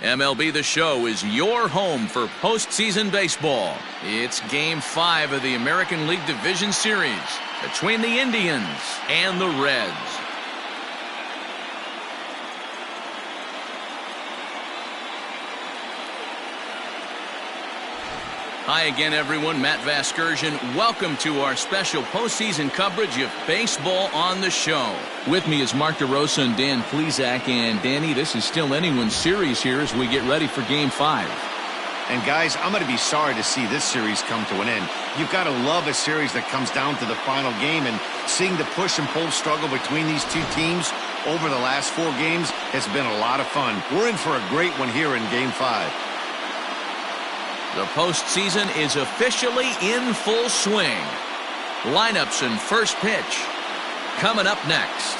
MLB The Show is your home for postseason baseball. It's Game 5 of the American League Division Series between the Indians and the Reds. Hi again, everyone. Matt Vasgersian. Welcome to our special postseason coverage of Baseball on the Show. With me is Mark DeRosa and Dan Plesac. And Danny, this is still anyone's series here as we get ready for Game 5. And guys, I'm going to be sorry to see this series come to an end. You've got to love a series that comes down to the final game, and seeing the push and pull struggle between these two teams over the last 4 games has been a lot of fun. We're in for a great one here in Game 5. The postseason is officially in full swing. Lineups and first pitch coming up next.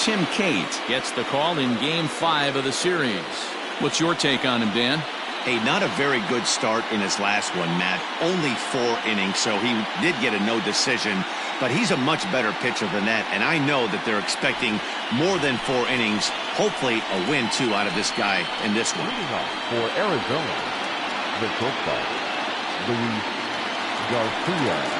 Tim Cate gets the call in Game 5 of the series. What's your take on him, Dan? Hey, not a very good start in his last one, Matt. Only 4 innings, so he did get a no decision. But he's a much better pitcher than that, and I know that they're expecting more than 4 innings, hopefully a win, too, out of this guy in this one. For Arizona, the shortstop, Luis Garcia.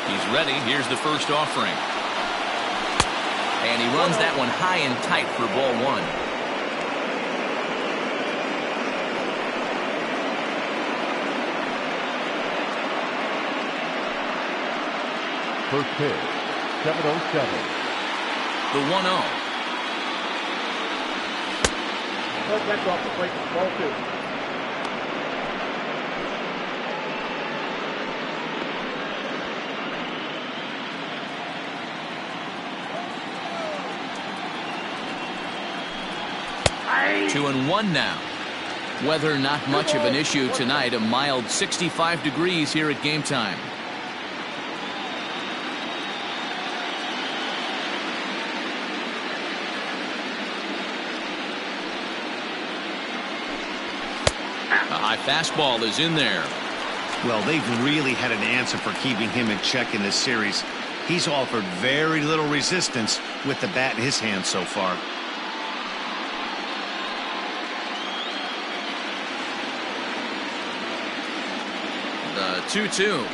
He's ready. Here's the first offering. And he runs that one high and tight for ball 1. First pitch, 7:07. The 1-0. That's off the plate, ball 2. Two and 1 now. Weather not much of an issue tonight. A mild 65 degrees here at game time. A high fastball is in there. Well, they've really had an answer for keeping him in check in this series. He's offered very little resistance with the bat in his hand so far. The 2-2.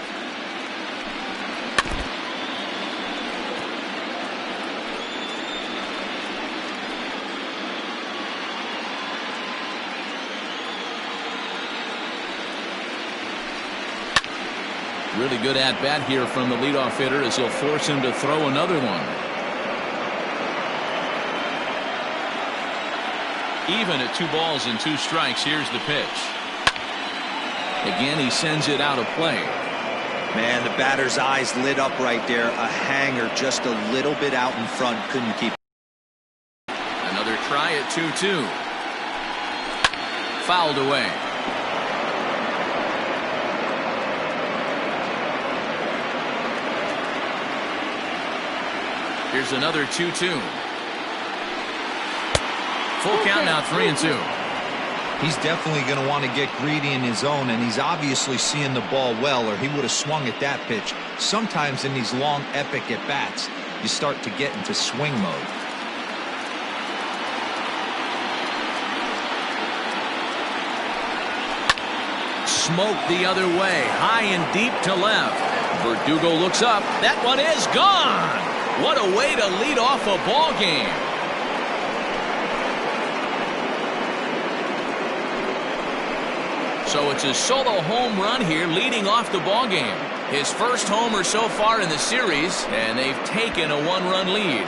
Really good at-bat here from the leadoff hitter as he'll force him to throw another one. Even at 2 balls and 2 strikes, here's the pitch. Again, he sends it out of play. Man, the batter's eyes lit up right there. A hanger just a little bit out in front. Couldn't keep. Another try at 2-2. Fouled away. Here's another 2-2. Full count now, 3-2. He's definitely going to want to get greedy in his zone, and he's obviously seeing the ball well, or he would have swung at that pitch. Sometimes in these long, epic at-bats, you start to get into swing mode. Smoked the other way, high and deep to left. Verdugo looks up. That one is gone. What a way to lead off a ball game. So it's a solo home run here leading off the ball game. His first homer so far in the series, and they've taken a 1-run lead.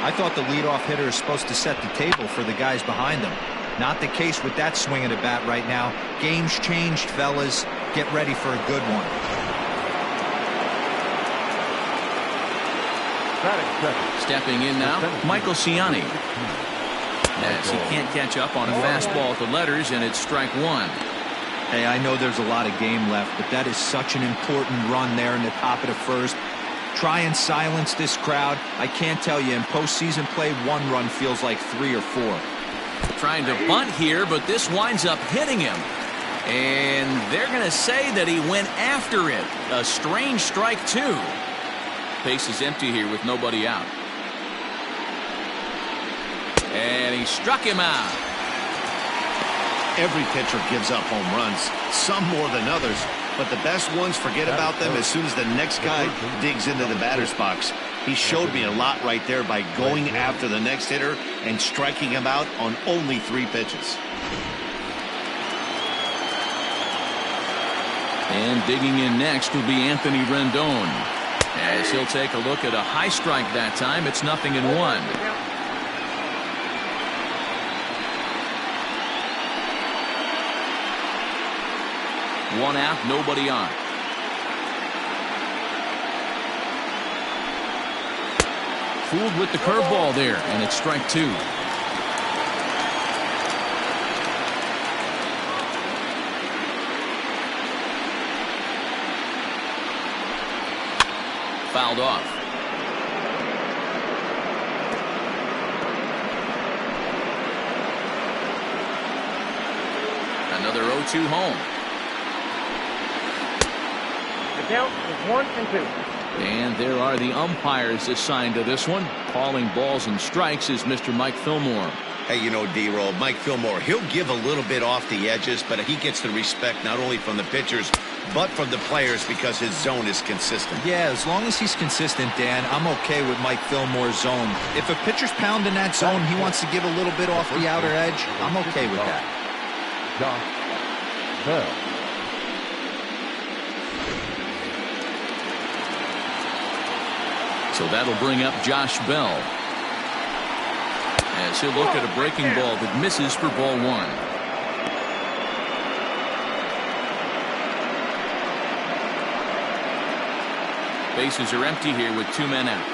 I thought the leadoff hitter is supposed to set the table for the guys behind him. Not the case with that swing of the bat right now. Game's changed, fellas. Get ready for a good one. Stepping in now, Michael Ciani. As he can't catch up on a fastball at the letters, and it's strike one. Hey, I know there's a lot of game left, but that is such an important run there in the top of the first. Try and silence this crowd. I can't tell you, in postseason play, one run feels like 3 or 4. Trying to bunt here, but this winds up hitting him. And they're going to say that he went after it. A strange strike, too. Base is empty here with nobody out. And he struck him out. Every pitcher gives up home runs, some more than others, but the best ones forget about them as soon as the next guy digs into the batter's box. He showed me a lot right there by going after the next hitter and striking him out on only 3 pitches. And digging in next will be Anthony Rendon. As he'll take a look at a high strike that time. It's 0-1. One out, nobody on. Fooled with the curveball there, and it's strike 2. Fouled off. Another 0-2 home. The count is 1-2. And there are the umpires assigned to this one. Calling balls and strikes is Mr. Mike Fillmore. Hey, you know, D-Roll, Mike Fillmore, he'll give a little bit off the edges, but he gets the respect not only from the pitchers, but from the players because his zone is consistent. Yeah, as long as he's consistent, Dan, I'm okay with Mike Fillmore's zone. If a pitcher's pounding that zone, he wants to give a little bit off the outer edge, I'm okay with that. Josh Bell. So that'll bring up Josh Bell. As he'll look at a breaking ball that misses for ball 1. Bases are empty here with 2 men out.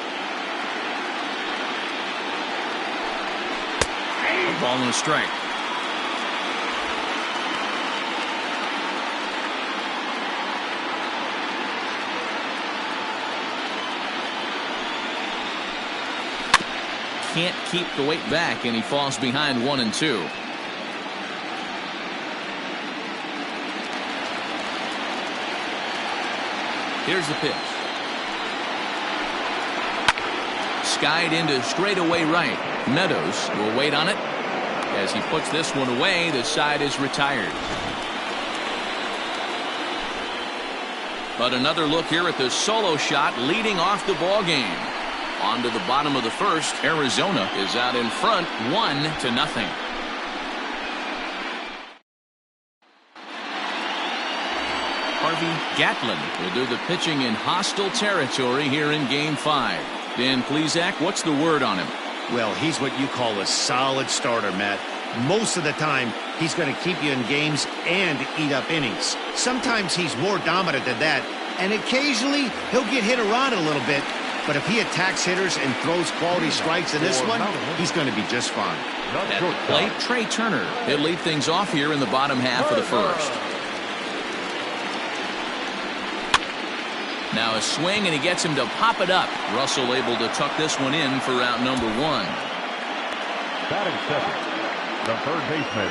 A ball and a strike. Can't keep the weight back, and he falls behind 1-2. Here's the pitch. Skied into straightaway right. Meadows will wait on it. As he puts this one away, the side is retired. But another look here at the solo shot leading off the ball game. On to the bottom of the first. Arizona is out in front 1-0. Harvey Gatlin will do the pitching in hostile territory here in Game 5. Dan Plesac, what's the word on him? Well, he's what you call a solid starter, Matt. Most of the time, he's going to keep you in games and eat up innings. Sometimes he's more dominant than that, and occasionally he'll get hit around a little bit. But if he attacks hitters and throws quality strikes in this one, he's going to be just fine. At the plate, Trey Turner. He'll lead things off here in the bottom half of the first. Now a swing, and he gets him to pop it up. Russell able to tuck this one in for out number 1. Batting second, the third baseman,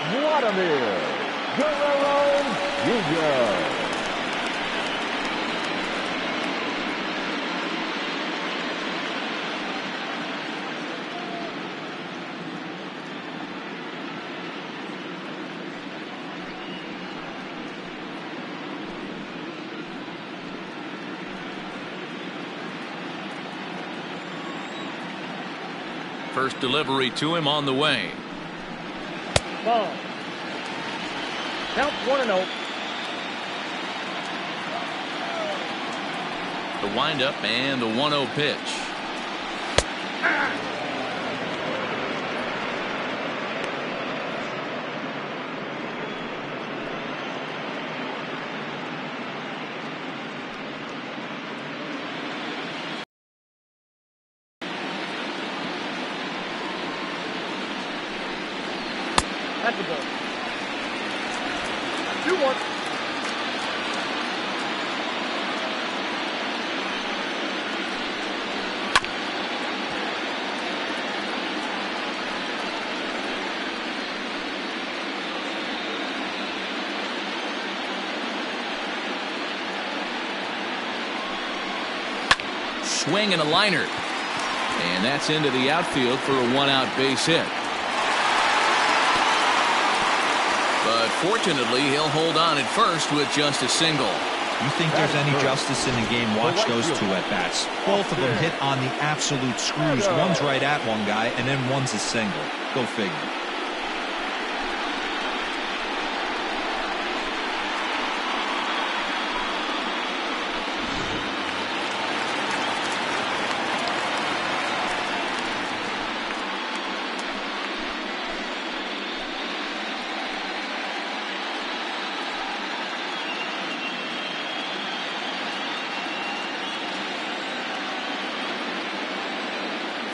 Vladimir Guerrero Jr. First delivery to him on the way. Ball. Count 1-0. The windup and the 1-0 pitch. at the ball. 2-1. Swing and a liner. And that's into the outfield for a one-out base hit. But fortunately, he'll hold on at first with just a single. You think there's any justice in the game? Watch those two at-bats. Both of them hit on the absolute screws. One's right at one guy, and then one's a single. Go figure.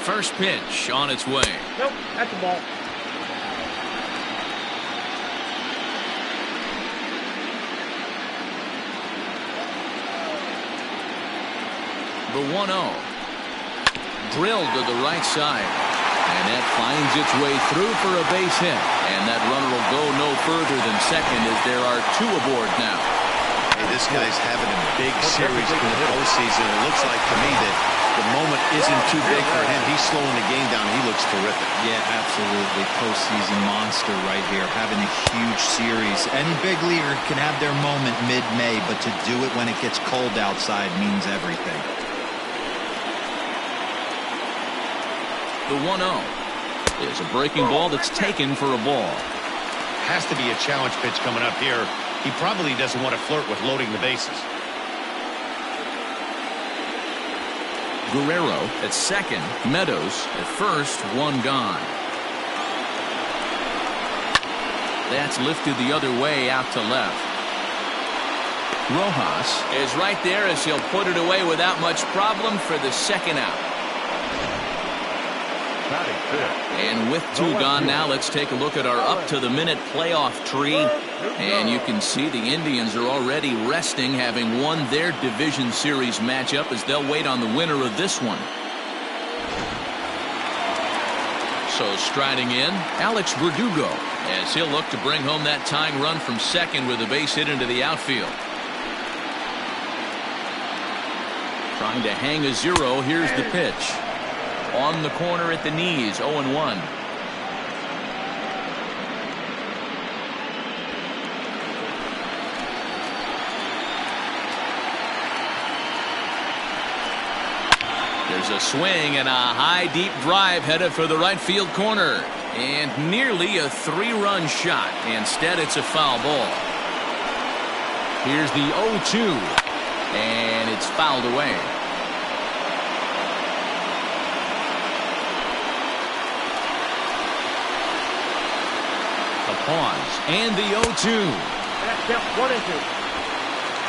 First pitch on its way. Nope, that's the ball. The 1-0. Drilled to the right side. And that finds its way through for a base hit. And that runner will go no further than second as there are two aboard now. Hey, this guy's having a big series in the postseason. It looks like to me that the moment isn't too big for him. He's slowing the game down. He looks terrific. Yeah, absolutely. Postseason monster right here. Having a huge series. Any big leaguer can have their moment mid-May, but to do it when it gets cold outside means everything. The 1-0 is a breaking ball that's taken for a ball. Has to be a challenge pitch coming up here. He probably doesn't want to flirt with loading the bases. Guerrero at second. Meadows at first. One gone. That's lifted the other way out to left. Rojas is right there as he'll put it away without much problem for the second out. And with two gone now, let's take a look at our up-to-the-minute playoff tree. And you can see the Indians are already resting, having won their division series matchup, as they'll wait on the winner of this one. So striding in, Alex Verdugo, as he'll look to bring home that tying run from second with a base hit into the outfield. Trying to hang a zero. Here's the pitch. On the corner at the knees, 0-1. There's a swing and a high deep drive headed for the right field corner. And nearly a three-run shot. Instead, it's a foul ball. Here's the 0-2. And it's fouled away. Pause and the 0-2. That's count 1 and 2.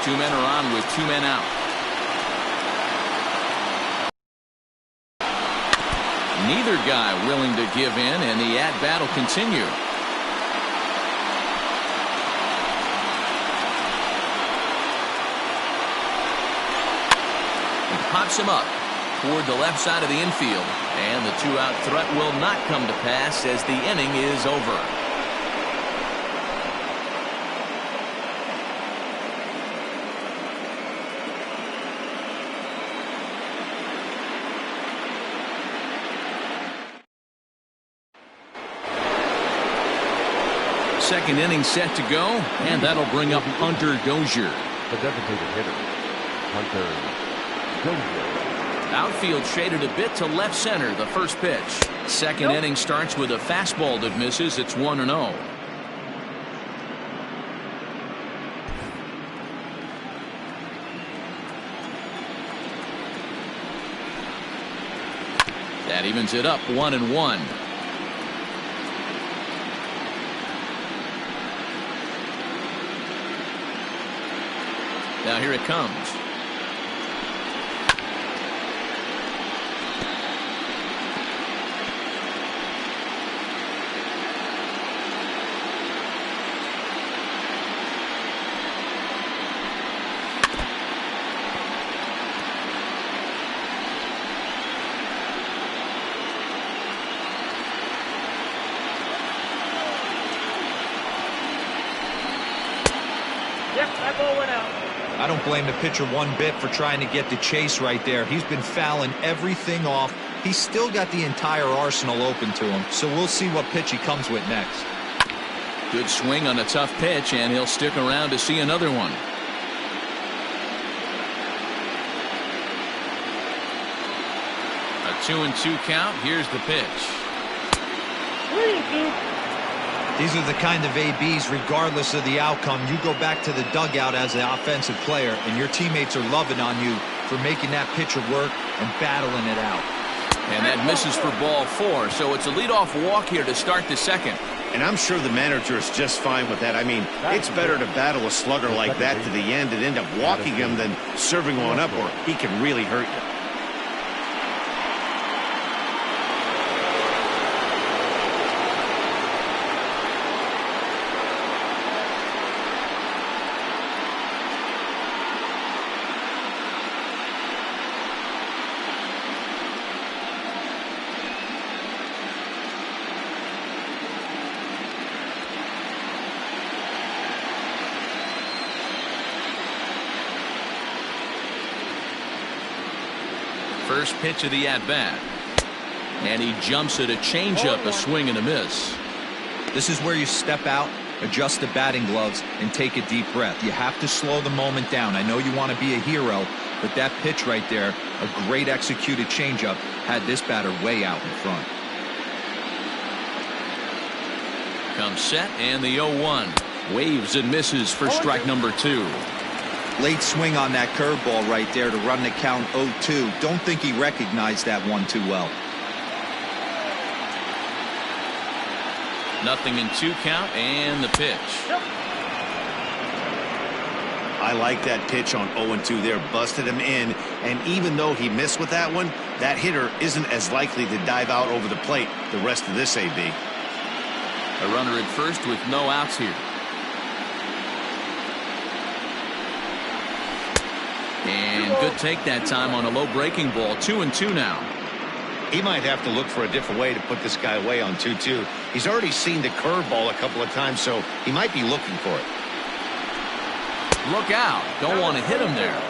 Two men are on with two men out. Neither guy willing to give in, and the at-bat will continue. He pops him up toward the left side of the infield, and the two-out threat will not come to pass as the inning is over. Second inning set to go, and that'll bring up Hunter Dozier. The designated hitter, Hunter Dozier. Outfield shaded a bit to left center, the first pitch. Second inning starts with a fastball that misses. It's 1-0. That evens it up, 1-1. Now here it comes. That ball went out. I don't blame the pitcher one bit for trying to get the chase right there. He's been fouling everything off. He's still got the entire arsenal open to him, so we'll see what pitch he comes with next. Good swing on a tough pitch, and he'll stick around to see another one. A 2-2 count. Here's the pitch. These are the kind of ABs, regardless of the outcome, you go back to the dugout as an offensive player, and your teammates are loving on you for making that pitcher work and battling it out. And that misses for ball 4, so it's a leadoff walk here to start the second. And I'm sure the manager is just fine with that. I mean, it's better to battle a slugger like that to the end and end up walking him than serving one up, or he can really hurt you. First pitch of the at-bat. And he jumps at a changeup, a swing and a miss. This is where you step out, adjust the batting gloves, and take a deep breath. You have to slow the moment down. I know you want to be a hero, but that pitch right there, a great executed changeup, had this batter way out in front. Comes set, and the 0-1. Waves and misses for strike number 2. Late swing on that curveball right there to run the count 0-2. Don't think he recognized that one too well. 0-2 count, and the pitch. I like that pitch on 0-2 there. Busted him in, and even though he missed with that one, that hitter isn't as likely to dive out over the plate the rest of this AB. A runner at first with no outs here. And good take that time on a low breaking ball. 2-2 now. He might have to look for a different way to put this guy away on 2-2. He's already seen the curveball a couple of times, so he might be looking for it. Look out. Don't want to hit him there.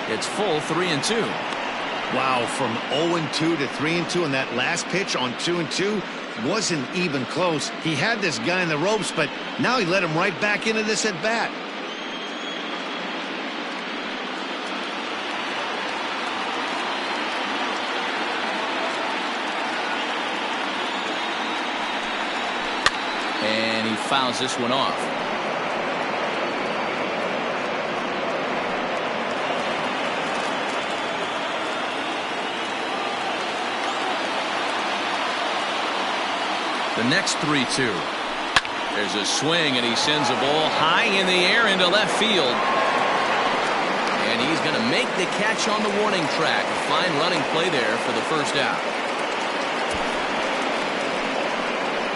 It's full 3-2. Wow, from 0-2 to 3-2, and that last pitch on 2-2 wasn't even close. He had this guy in the ropes, but now he let him right back into this at bat. And he fouls this one off. The next 3-2. There's a swing, and he sends a ball high in the air into left field. And he's going to make the catch on the warning track. A fine running play there for the first out.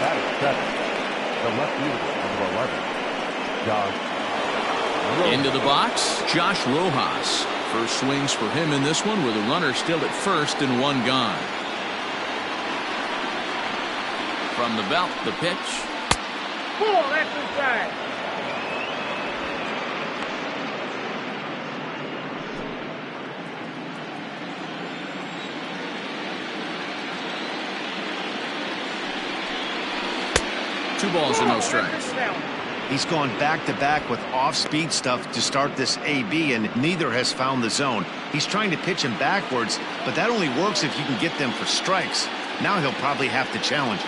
That is 7. The left fielder, number 11, Josh. Into the box, Josh Rojas. First swings for him in this one with a runner still at first and one gone. From the belt, the pitch. Ball exercise. Two balls and no strikes. He's gone back-to-back with off-speed stuff to start this AB, and neither has found the zone. He's trying to pitch him backwards, but that only works if you can get them for strikes. Now he'll probably have to challenge it.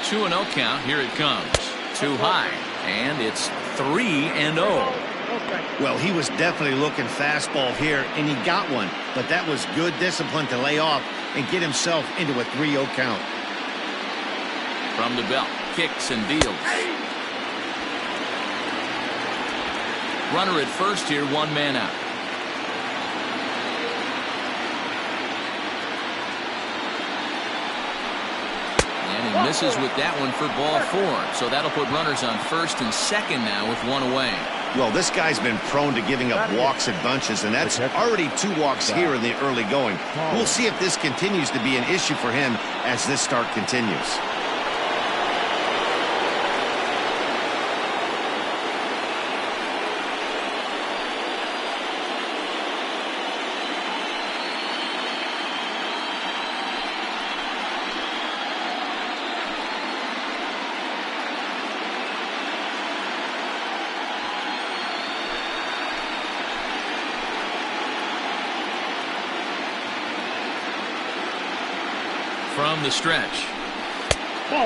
2-0 count. Here it comes. Too high, and it's 3-0. Well, he was definitely looking fastball here, and he got one, but that was good discipline to lay off and get himself into a 3-0 count. From the belt, kicks and deals. Runner at first here, one man out. And he misses with that one for ball 4. So that'll put runners on first and second now with one away. Well, this guy's been prone to giving up walks at bunches, and that's already 2 walks here in the early going. We'll see if this continues to be an issue for him as this start continues. from the stretch. Ball.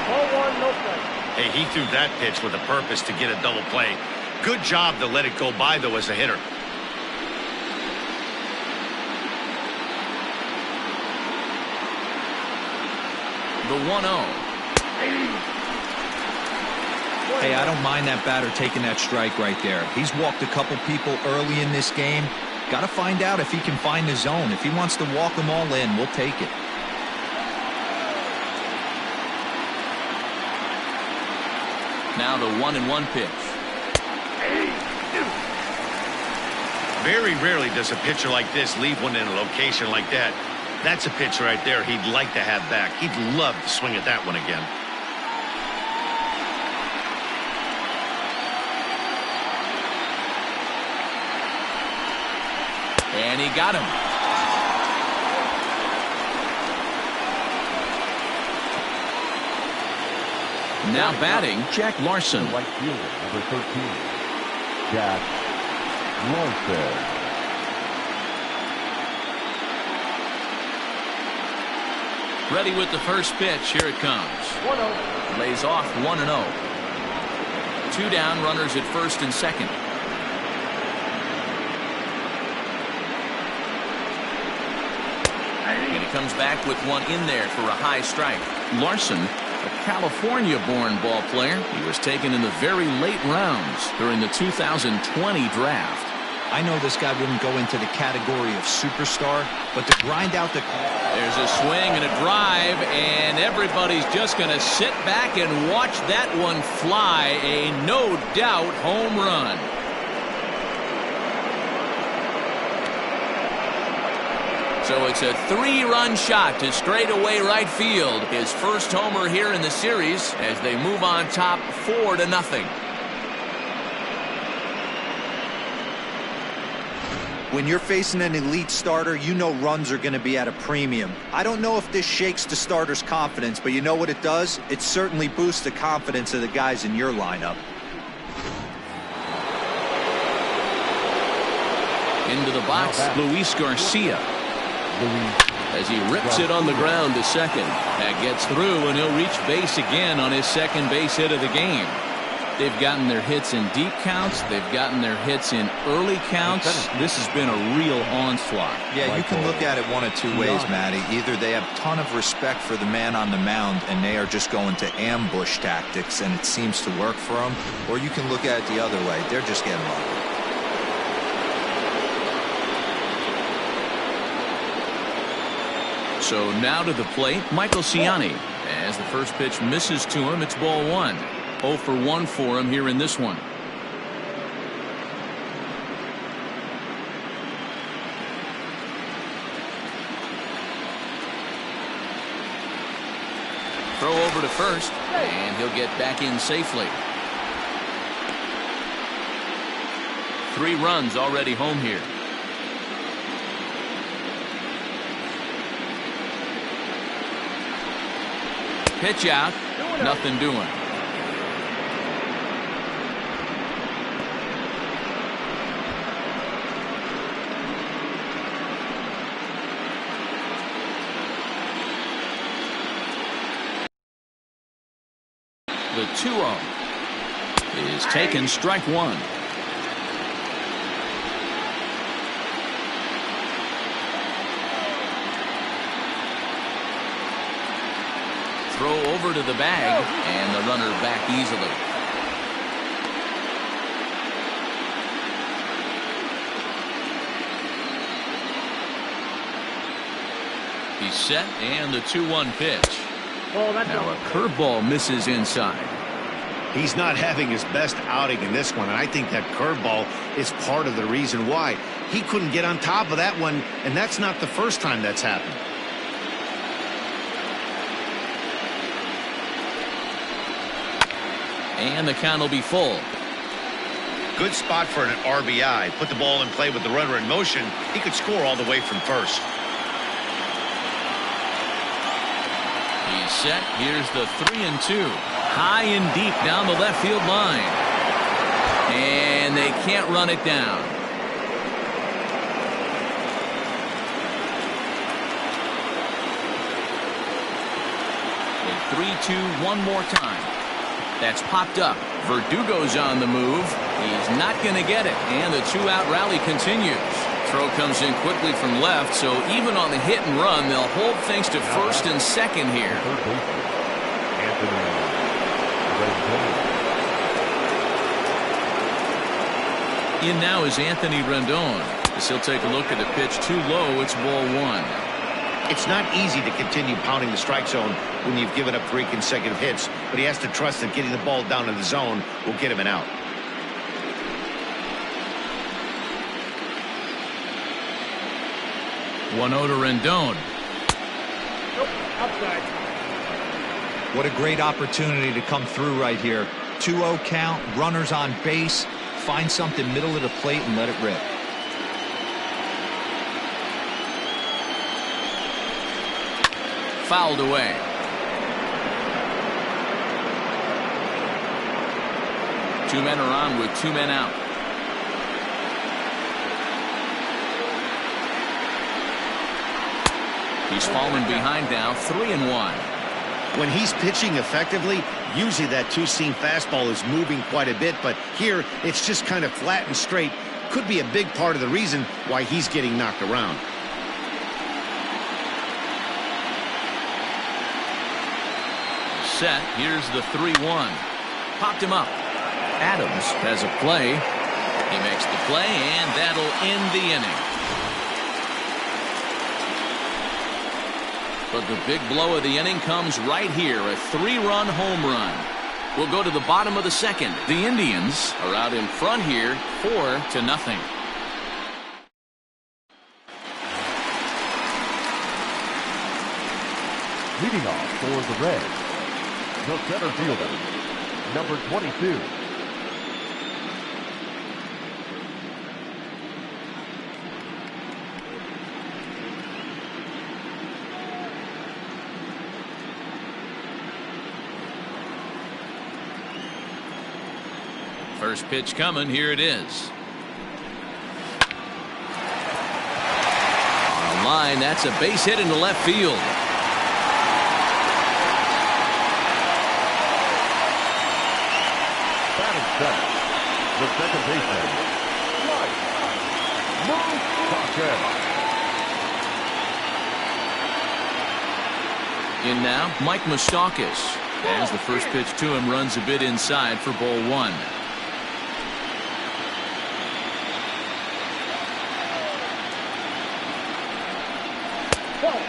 Ball one, no play. Hey, he threw that pitch with a purpose to get a double play. Good job to let it go by, though, as a hitter. The 1-0. Hey, I don't mind that batter taking that strike right there. He's walked a couple people early in this game. Got to find out if he can find the zone. If he wants to walk them all in, we'll take it. Now the 1-1 pitch. Very rarely does a pitcher like this leave one in a location like that. That's a pitch right there he'd like to have back. He'd love to swing at that one again. And he got him. Now batting, Jack Larson. Right fielder, number 13. Jack Larson. Ready with the first pitch. Here it comes. 1-0. Lays off 1-0. 2 down, runners at first and second. And he comes back with one in there for a high strike. Larson, a California-born ball player. He was taken in the very late rounds during the 2020 draft. I know this guy wouldn't go into the category of superstar, but to grind out the... There's a swing and a drive, and everybody's just going to sit back and watch that one fly. A no-doubt home run. So it's a 3-run shot to straightaway right field. His first homer here in the series as they move on top 4-0. When you're facing an elite starter, you know runs are going to be at a premium. I don't know if this shakes the starter's confidence, but you know what it does? It certainly boosts the confidence of the guys in your lineup. Into the box, Luis Garcia. As he rips it on the ground to second. That gets through, and he'll reach base again on his second base hit of the game. They've gotten their hits in deep counts. They've gotten their hits in early counts. This has been a real onslaught. Yeah, you can look at it one of two ways, Matty. Either they have a ton of respect for the man on the mound and they are just going to ambush tactics and it seems to work for them, or you can look at it the other way. They're just getting lucky. So now to the plate, Michael Ciani. As the first pitch misses to him, it's ball 1. 0 for 1 for him here in this one. Throw over to first, and he'll get back in safely. 3 runs already home here. Pitch out, nothing doing. The 2-0 is taken, strike 1. Throw over to the bag, and the runner back easily. He's set, and the 2-1 pitch. Now a curveball misses inside. He's not having his best outing in this one, and I think that curveball is part of the reason why. He couldn't get on top of that one, and that's not the first time that's happened. And the count will be full. Good spot for an RBI. Put the ball in play with the runner in motion. He could score all the way from first. He's set. Here's the 3-2. High and deep down the left field line. And they can't run it down. 3-2 one more time. That's popped up. Verdugo's on the move. He's not going to get it. And the two-out rally continues. Throw comes in quickly from left, so even on the hit and run, they'll hold things to first and second here. In now is Anthony Rendon. As he'll take a look at the pitch too low, it's ball one. It's not easy to continue pounding the strike zone when you've given up 3 consecutive hits, but he has to trust that getting the ball down in the zone will get him an out. One to Rendon. Nope, outside. What a great opportunity to come through right here. 2-0 count, runners on base. Find something middle of the plate and let it rip. Fouled away. Two men are on with 2 men out. He's fallen behind now, 3-1. When he's pitching effectively, usually that 2-seam fastball is moving quite a bit, but here it's just kind of flat and straight. Could be a big part of the reason why he's getting knocked around. Set. Here's the 3-1. Popped him up. Adams has a play. He makes the play, and that'll end the inning. But the big blow of the inning comes right here, a 3-run home run. We'll go to the bottom of the second. The Indians are out in front here, 4-0. Leading off for the Reds, the center fielder, number 22. First pitch coming. Here it is. On a line, that's a base hit into left field. Batting center, the second baseman, Mike. In now, Mike Moustakas. As the first pitch to him runs a bit inside for ball one.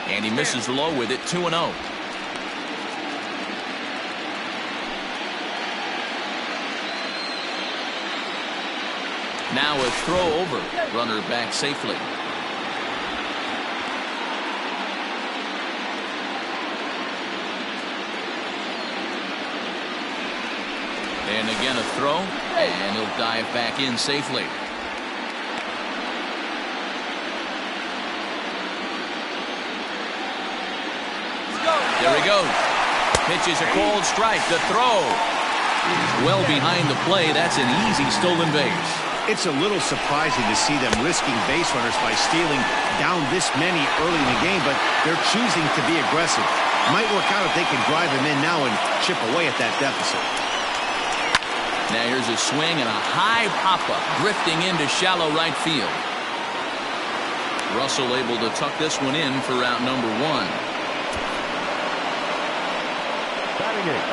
And he misses low with it, 2-0. Now a throw over. Runner back safely. And again a throw. And he'll dive back in safely. There he goes. Pitches a cold strike. The throw. Well behind the play. That's an easy stolen base. It's a little surprising to see them risking base runners by stealing down this many early in the game, but they're choosing to be aggressive. Might work out if they can drive him in now and chip away at that deficit. Now here's a swing and a high pop-up drifting into shallow right field. Russell able to tuck this one in for out number 1. Batting eighth,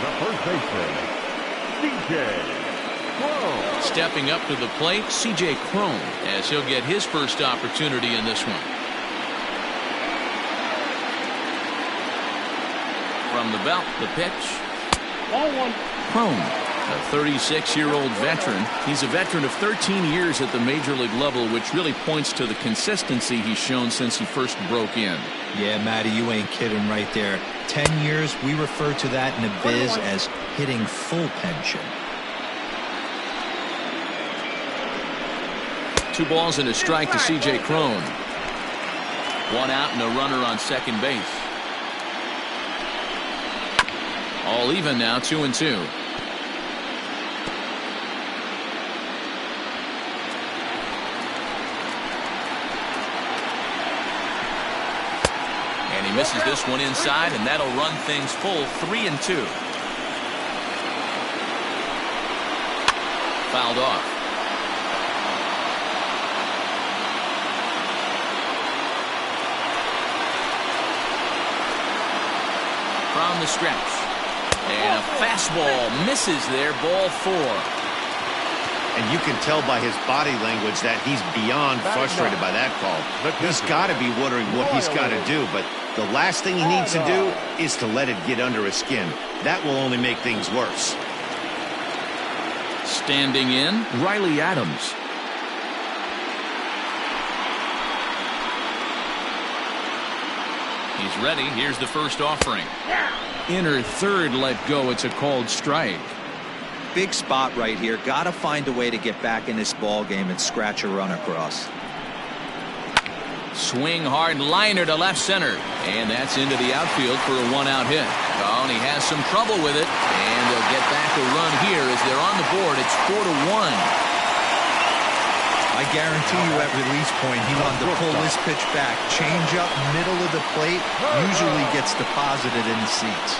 the first baseman, C.J. Cron. Stepping up to the plate, C.J. Cron, as he'll get his first opportunity in this one. From the belt, the pitch. Ball one. Cron, a 36-year-old veteran. He's a veteran of 13 years at the major league level, which really points to the consistency he's shown since he first broke in. Yeah, Matty, you ain't kidding right there. 10 years, we refer to that in the biz as hitting full pension. 2 balls and a strike to C.J. Cron. 1 out and a runner on second base. All even now, 2-2. And he misses this one inside, and that'll run things full 3-2. Fouled off. From the stretch. And a fastball misses there, ball 4. And you can tell by his body language that he's beyond frustrated by that call. He's got to be wondering what he's got to do, but the last thing he needs to do is to let it get under his skin. That will only make things worse. Standing in, Riley Adams. He's ready. Here's the first offering. Inner third let go. It's a called strike. Big spot right here. Got to find a way to get back in this ball game and scratch a run across. Swing hard liner to left center. And that's into the outfield for a 1-out hit. Oh, and he has some trouble with it. And they'll get back a run here as they're on the board. It's 4-1. I guarantee you at release point he wanted to pull this pitch back. Change up middle of the plate usually gets deposited in the seats.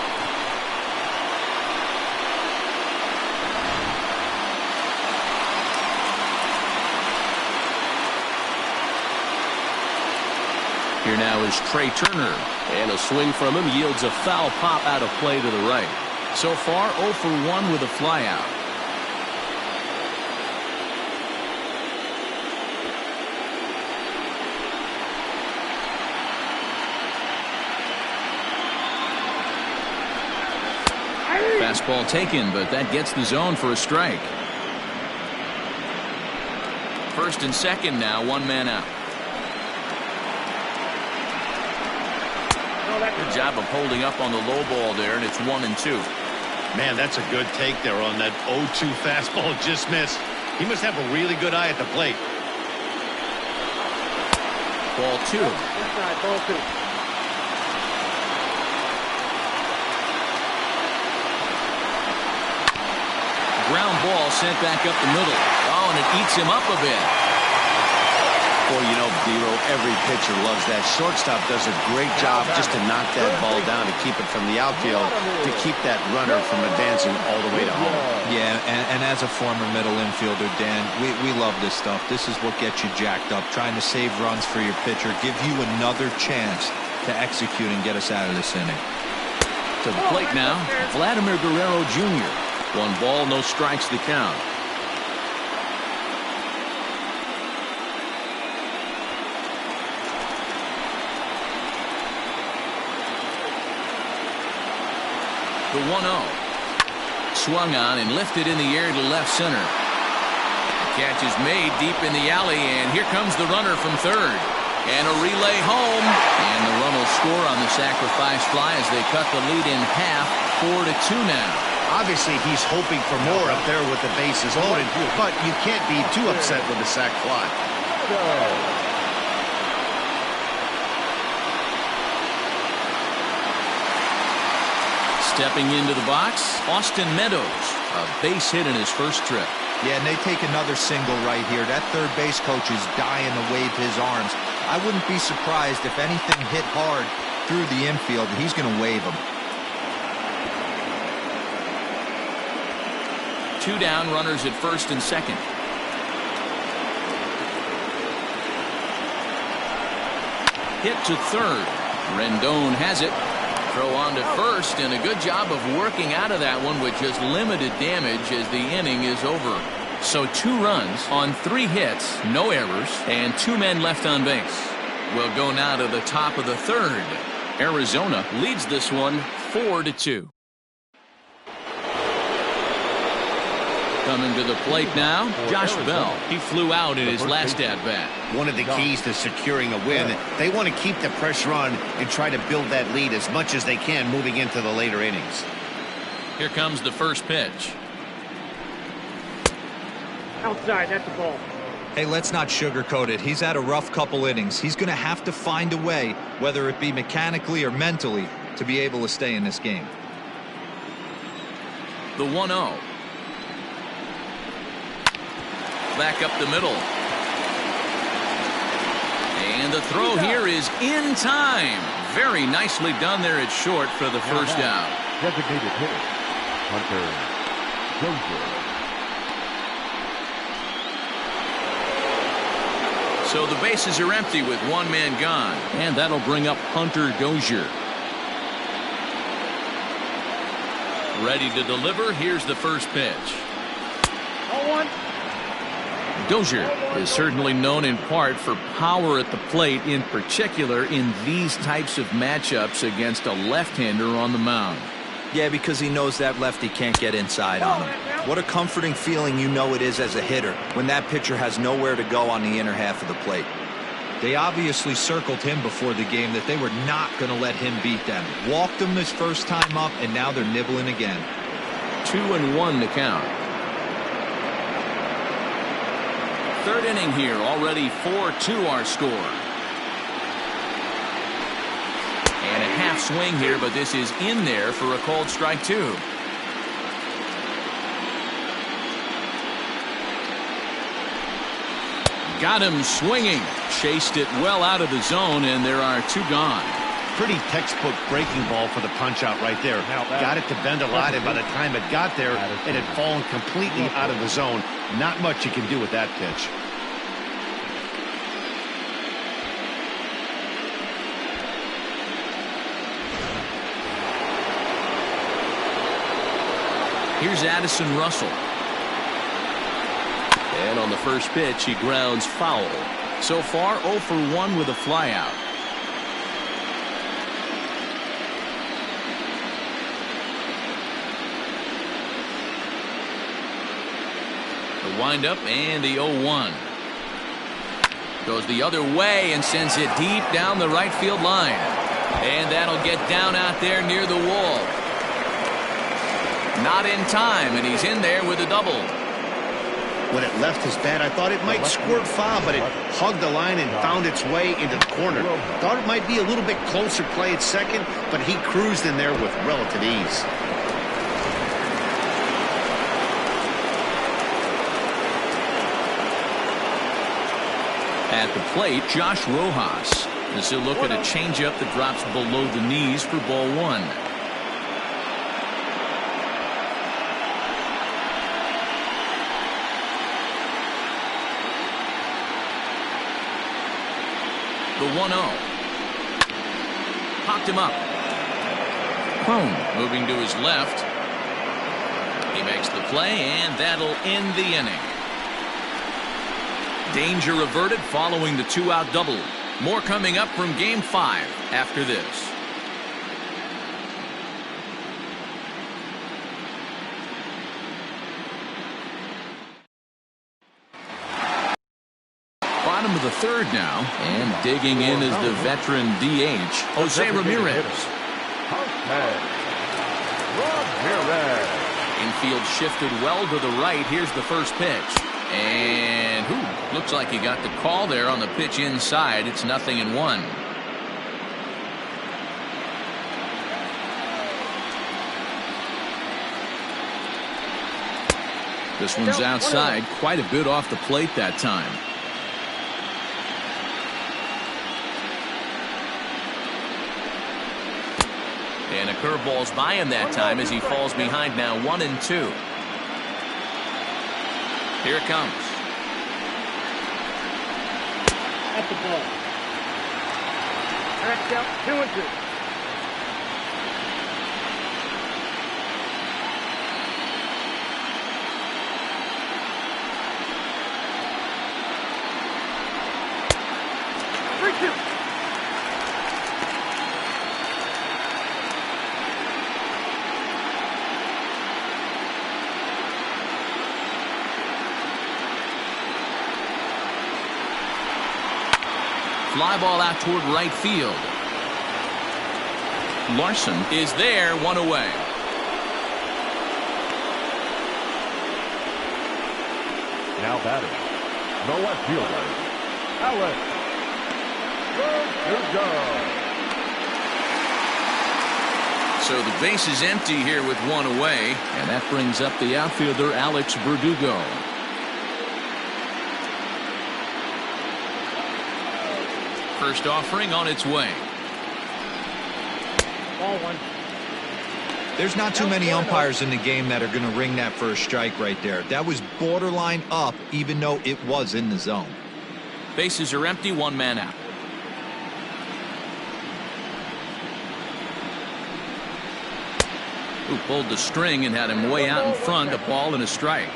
Here now is Trey Turner. And a swing from him yields a foul pop out of play to the right. So far 0 for 1 with a flyout. Fastball taken, but that gets the zone for a strike. First and second now, 1 man out. Good job of holding up on the low ball there, and it's 1-2. Man, that's a good take there on that 0-2 fastball just missed. He must have a really good eye at the plate. Ball 2. Ball 2. Ground ball sent back up the middle. Oh, and it eats him up a bit. Boy, you know, Biro, every pitcher loves that. Shortstop does a great job just to knock that ball down, to keep it from the outfield, to keep that runner from advancing all the way to home. Yeah, and as a former middle infielder, Dan, we love this stuff. This is what gets you jacked up, trying to save runs for your pitcher, give you another chance to execute and get us out of this inning. To the plate now, Vladimir Guerrero Jr. 1 ball, no strikes to count. The 1-0. Swung on and lifted in the air to left center. The catch is made deep in the alley, and here comes the runner from third. And a relay home. And the run will score on the sacrifice fly as they cut the lead in half, 4-2 now. Obviously, he's hoping for more up there with the bases loaded, but you can't be too upset with the sac fly. Stepping into the box, Austin Meadows. A base hit in his first trip. Yeah, and they take another single right here. That third base coach is dying to wave his arms. I wouldn't be surprised if anything hit hard through the infield. He's going to wave them. 2 down, runners at first and second. Hit to third. Rendon has it. Throw on to first, and a good job of working out of that one with just limited damage as the inning is over. So 2 runs on 3 hits, no errors, and 2 men left on base. We'll go now to the top of the third. Arizona leads this one 4-2. Coming to the plate now, Josh Bell. He flew out in his last at-bat. One of the keys to securing a win, they want to keep the pressure on and try to build that lead as much as they can moving into the later innings. Here comes the first pitch. Outside, that's the ball. Hey, let's not sugarcoat it. He's had a rough couple innings. He's going to have to find a way, whether it be mechanically or mentally, to be able to stay in this game. The 1-0. Back up the middle. And the throw here is in time. Very nicely done there at short for the first out. Designated hitter, Hunter Dozier. So the bases are empty with one man gone. And that'll bring up Hunter Dozier. Ready to deliver. Here's the first pitch. 0-1. Dozier is certainly known in part for power at the plate, in particular in these types of matchups against a left-hander on the mound. Yeah, because he knows that lefty can't get inside on him. What a comforting feeling you know it is as a hitter when that pitcher has nowhere to go on the inner half of the plate. They obviously circled him before the game that they were not going to let him beat them. Walked him his first time up, and now they're nibbling again. 2-1 to count. Third inning here, already 4-2 our score. And a half swing here, but this is in there for a called strike 2. Got him swinging. Chased it well out of the zone, and there are 2 gone. Pretty textbook breaking ball for the punch out right there. Got it to bend a lot, and by the time it got there, it had fallen completely out of the zone. Not much you can do with that pitch. Here's Addison Russell. And on the first pitch, he grounds foul. So far, 0 for 1 with a flyout. The windup and the 0-1. Goes the other way and sends it deep down the right field line. And that'll get down out there near the wall. Not in time, and he's in there with a double. When it left his bat, I thought it might squirt foul, but it hugged the line and found its way into the corner. Thought it might be a little bit closer play at second, but he cruised in there with relative ease. At the plate, Josh Rojas. As he'll look at a changeup that drops below the knees for ball 1. The 1-0. Popped him up. Home moving to his left. He makes the play, and that'll end the inning. Danger averted following the 2-out double. More coming up from Game 5 after this. Bottom of the third now, and digging in is the veteran DH, Jose Ramirez. Infield shifted well to the right. Here's the first pitch. And looks like he got the call there on the pitch inside. It's 0-1. This one's outside, quite a bit off the plate that time. And a curveball's by him that time as he falls behind now 1-2. Here it comes. At the ball. Strike out 2-2. Fly ball out toward right field. Larson is there, 1 away. Now batting, the left fielder, Alex Verdugo. So the base is empty here with 1 away, and that brings up the outfielder Alex Verdugo. First offering on its way. Ball one. There's not too many umpires in the game that are going to ring that for a strike right there. That was borderline up, even though it was in the zone. Bases are empty, one man out. Who pulled the string and had him way out in front, a ball and a strike.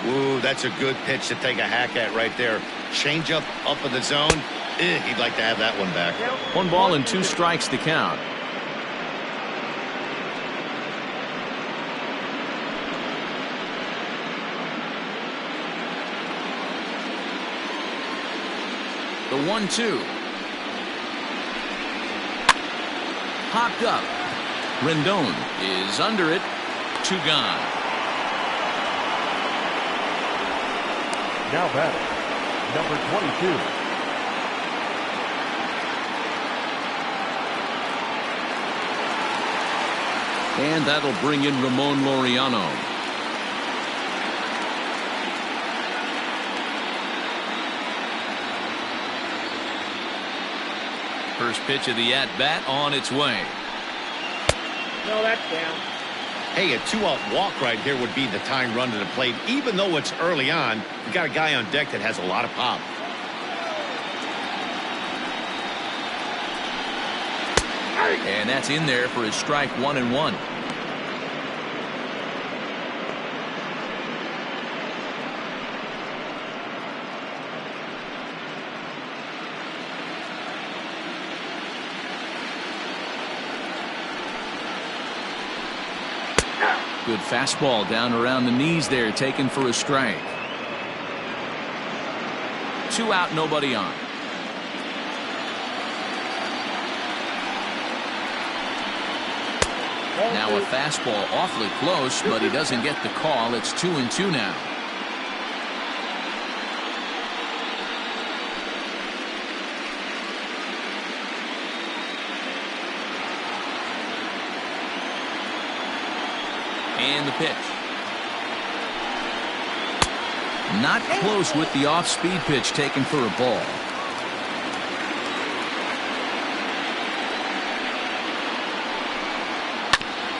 Ooh, that's a good pitch to take a hack at right there. Change up in the zone. He'd like to have that one back. 1 ball and 2 strikes to count. The 1-2. Popped up. Rendon is under it. 2 gone. Now batting, number 22. And that'll bring in Ramon Laureano. First pitch of the at-bat on its way. No, that's down. Hey, a 2-out walk right here would be the tying run to the plate. Even though it's early on, you got a guy on deck that has a lot of pop. And that's in there for his strike 1-1. Good fastball down around the knees there, taken for a strike. 2 out, nobody on. Now a fastball awfully close, but he doesn't get the call. It's 2-2 now. And the pitch. Not close with the off-speed pitch taken for a ball.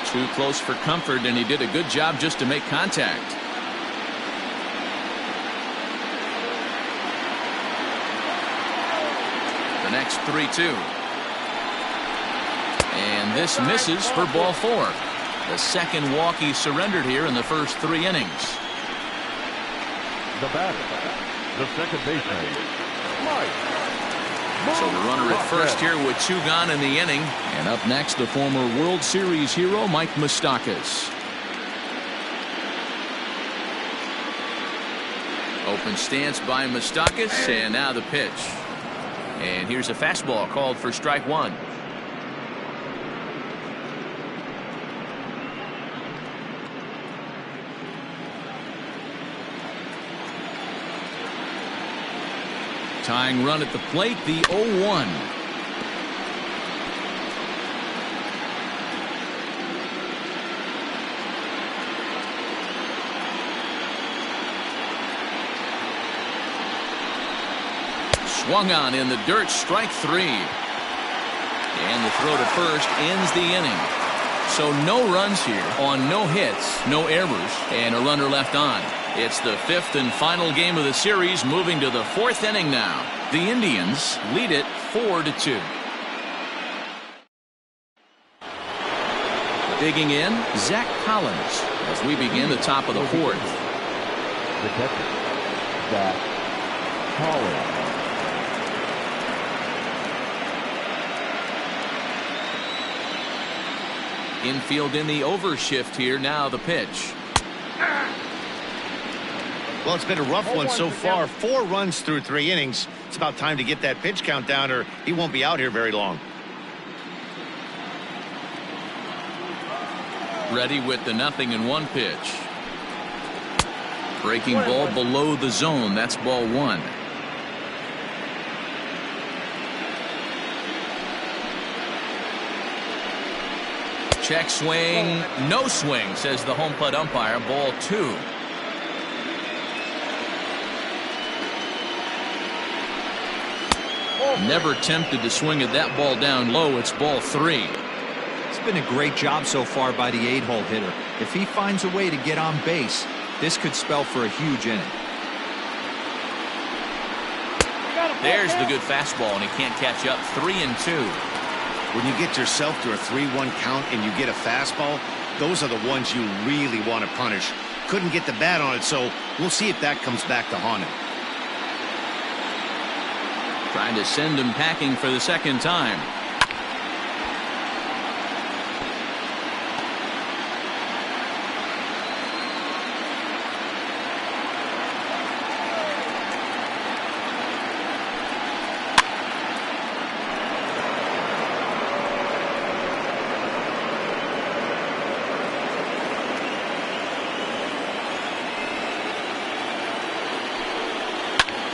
Too close for comfort, and he did a good job just to make contact. The next 3-2. And this misses for ball 4. The second walk he surrendered here in the first 3 innings. The batter, the second baseman, Mike. So the runner at first here with 2 gone in the inning. And up next, the former World Series hero, Mike Moustakas. Open stance by Moustakas, and now the pitch. And here's a fastball called for strike 1. Tying run at the plate, the 0-1. Swung on in the dirt, strike 3. And the throw to first ends the inning. So no runs here on no hits, no errors, and a runner left on. It's the 5th and final game of the series, moving to the 4th inning now. The Indians lead it 4-2. Digging in, Zach Collins as we begin the top of the 4th. The catcher, Zach Collins. Infield in the overshift here. Now the pitch. Well, it's been a rough one so far. 4 runs through 3 innings. It's about time to get that pitch count down, or he won't be out here very long. Ready with the 0-1 pitch. Breaking ball below the zone. That's ball 1. Check swing, no swing, says the home plate umpire. Ball 2. Never tempted to swing at that ball down low. It's ball 3. That's been a great job so far by the 8-hole hitter. If he finds a way to get on base, this could spell for a huge inning. There's the good fastball, and he can't catch up. 3-2. When you get yourself to a 3-1 count and you get a fastball, those are the ones you really want to punish. Couldn't get the bat on it, so we'll see if that comes back to haunt him. Trying to send him packing for the second time.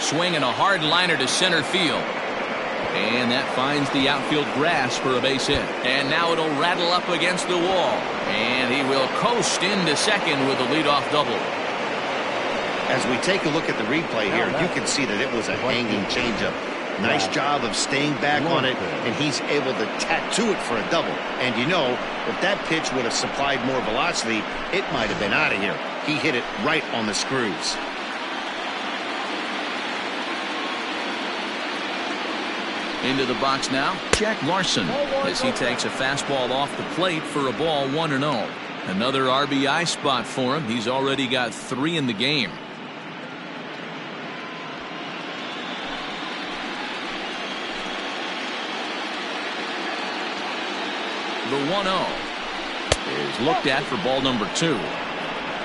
Swinging a hard liner to center field. And that finds the outfield grass for a base hit. And now it'll rattle up against the wall. And he will coast into second with a leadoff double. As we take a look at the replay here, you can see that it was a hanging changeup. Nice job of staying back on it, and he's able to tattoo it for a double. And you know, if that pitch would have supplied more velocity, it might have been out of here. He hit it right on the screws. Into the box now, Jack Larson, as he takes a fastball off the plate for a ball, 1-0. Another RBI spot for him. He's already got 3 in the game. The 1-0 is looked at for ball number 2.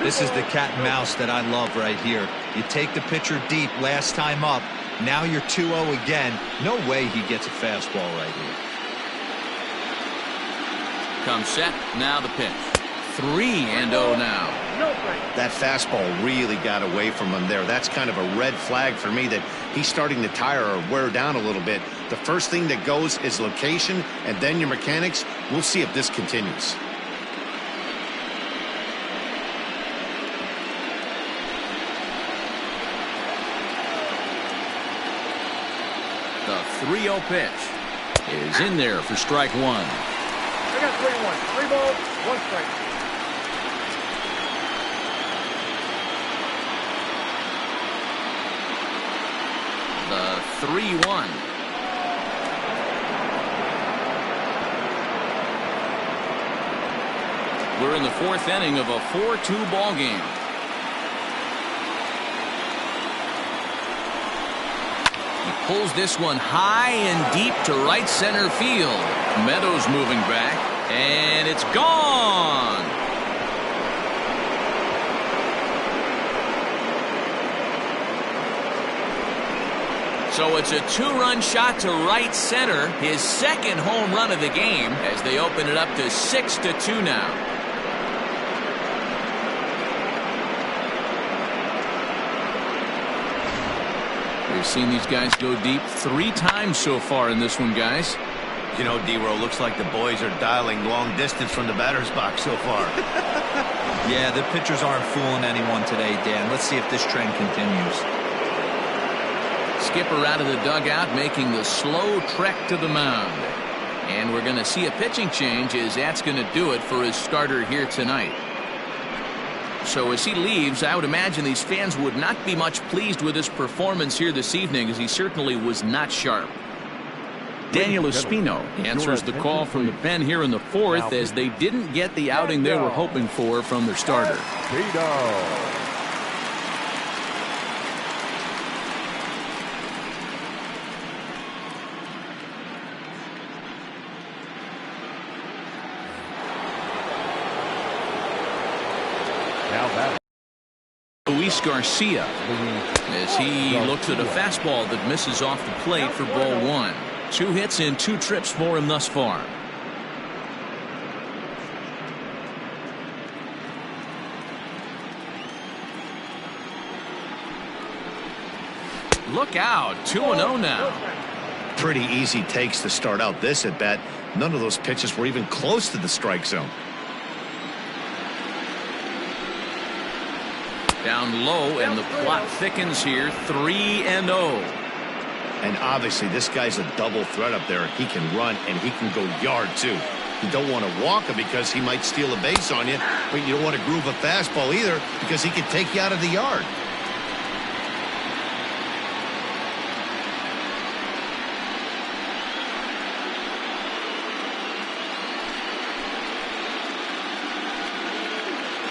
This is the cat and mouse that I love right here. You take the pitcher deep last time up. Now you're 2-0 again. No way he gets a fastball right here. Comes set. Now the pitch. 3-0 now. That fastball really got away from him there. That's kind of a red flag for me that he's starting to tire or wear down a little bit. The first thing that goes is location and then your mechanics. We'll see if this continues. The 3-0 pitch is in there for strike 1. I got 3-1. 3 balls, 1 strike. The 3-1. We're in the 4th inning of a 4-2 ball game. Pulls this one high and deep to right center field. Meadows moving back, and it's gone. So it's a 2-run shot to right center, his 2nd home run of the game, as they open it up to 6-2 now. We've seen these guys go deep 3 times so far in this one, guys. You know, D-Row, looks like the boys are dialing long distance from the batter's box so far. Yeah, the pitchers aren't fooling anyone today, Dan. Let's see if this trend continues. Skipper out of the dugout, making the slow trek to the mound. And we're going to see a pitching change, as that's going to do it for his starter here tonight. So as he leaves, I would imagine these fans would not be much pleased with his performance here this evening, as he certainly was not sharp. Daniel Espino answers the call from the pen here in the 4th, as they didn't get the outing they were hoping for from their starter. Luis Garcia, as he looks at a fastball that misses off the plate for ball 1. 2 hits and 2 trips for him thus far. Look out, 2-0 now. Pretty easy takes to start out this at bat. None of those pitches were even close to the strike zone. Down low, and the plot thickens here. 3-0. And obviously this guy's a double threat up there. He can run and he can go yard too. You don't want to walk him because he might steal a base on you, but you don't want to groove a fastball either because he can take you out of the yard.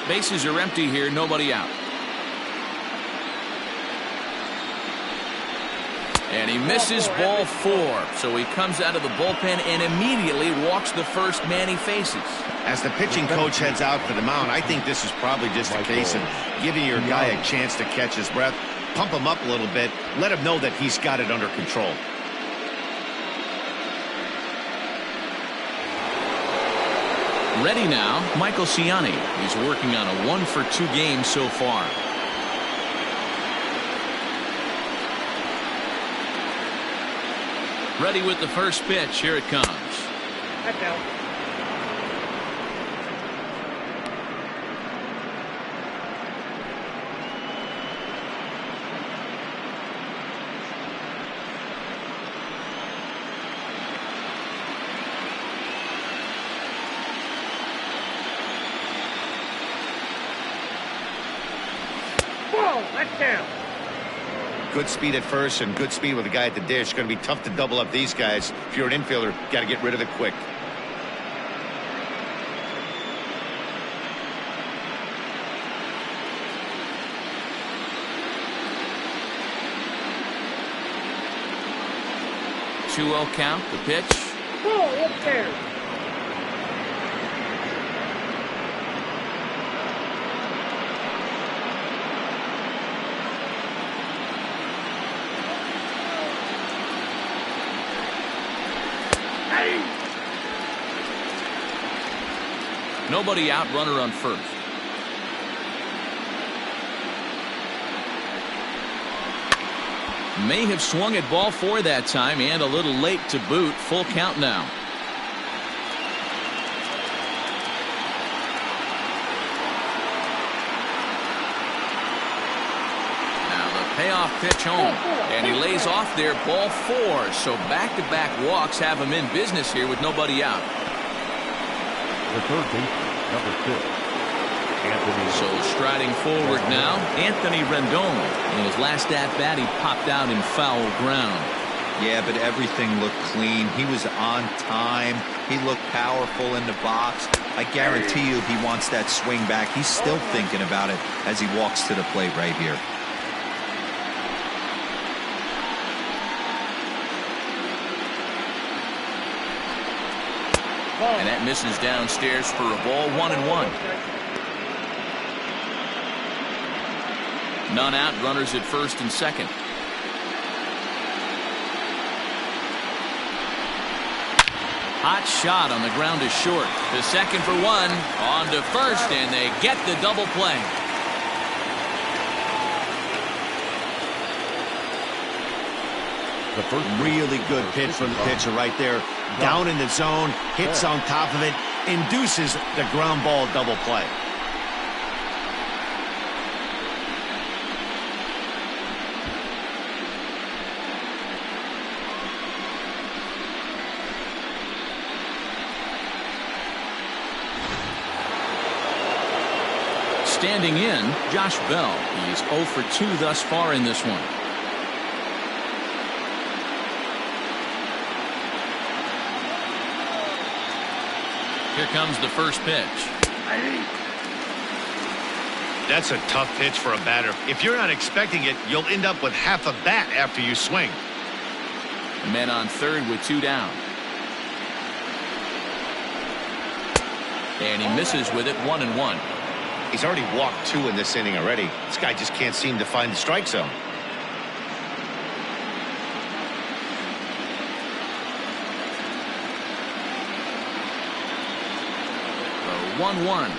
Bases are empty here, nobody out. And he misses ball 4. So he comes out of the bullpen and immediately walks the first man he faces. As the pitching coach heads out for the mound, I think this is probably just a case of giving your guy a chance to catch his breath, pump him up a little bit, let him know that he's got it under control. Ready now, Michael Ciani. He's working on a 1-for-2 game so far. Ready with the first pitch. Here it comes. That's out. That's down. Good speed at first and good speed with the guy at the dish. It's going to be tough to double up these guys. If you're an infielder, got to get rid of it quick. Two-0 count, the pitch. Ball upstairs. Nobody out, runner on first. May have swung at ball 4 that time and a little late to boot. Full count now. Now the payoff pitch home. And he lays off there, ball 4. So back-to-back walks have him in business here with nobody out. The third baseman, number 6, Anthony. So striding forward now, Anthony Rendon. In his last at-bat, he popped out in foul ground. Yeah, but everything looked clean. He was on time. He looked powerful in the box. I guarantee you he wants that swing back. He's still thinking about it as he walks to the plate right here. And that misses downstairs for a ball. 1-1. None out, runners at first and second. Hot shot on the ground is short. The second for 1. On to first, and they get the double play. The first really good pitch from the pitcher right there. Down in the zone, hits on top of it, induces the ground ball double play. Standing in, Josh Bell. He's 0 for 2 thus far in this one. Here comes the first pitch. That's a tough pitch for a batter. If you're not expecting it, you'll end up with half a bat after you swing. Men on third with 2 down. And he misses with it. 1-1. He's already walked 2 in this inning already. This guy just can't seem to find the strike zone. 1-1.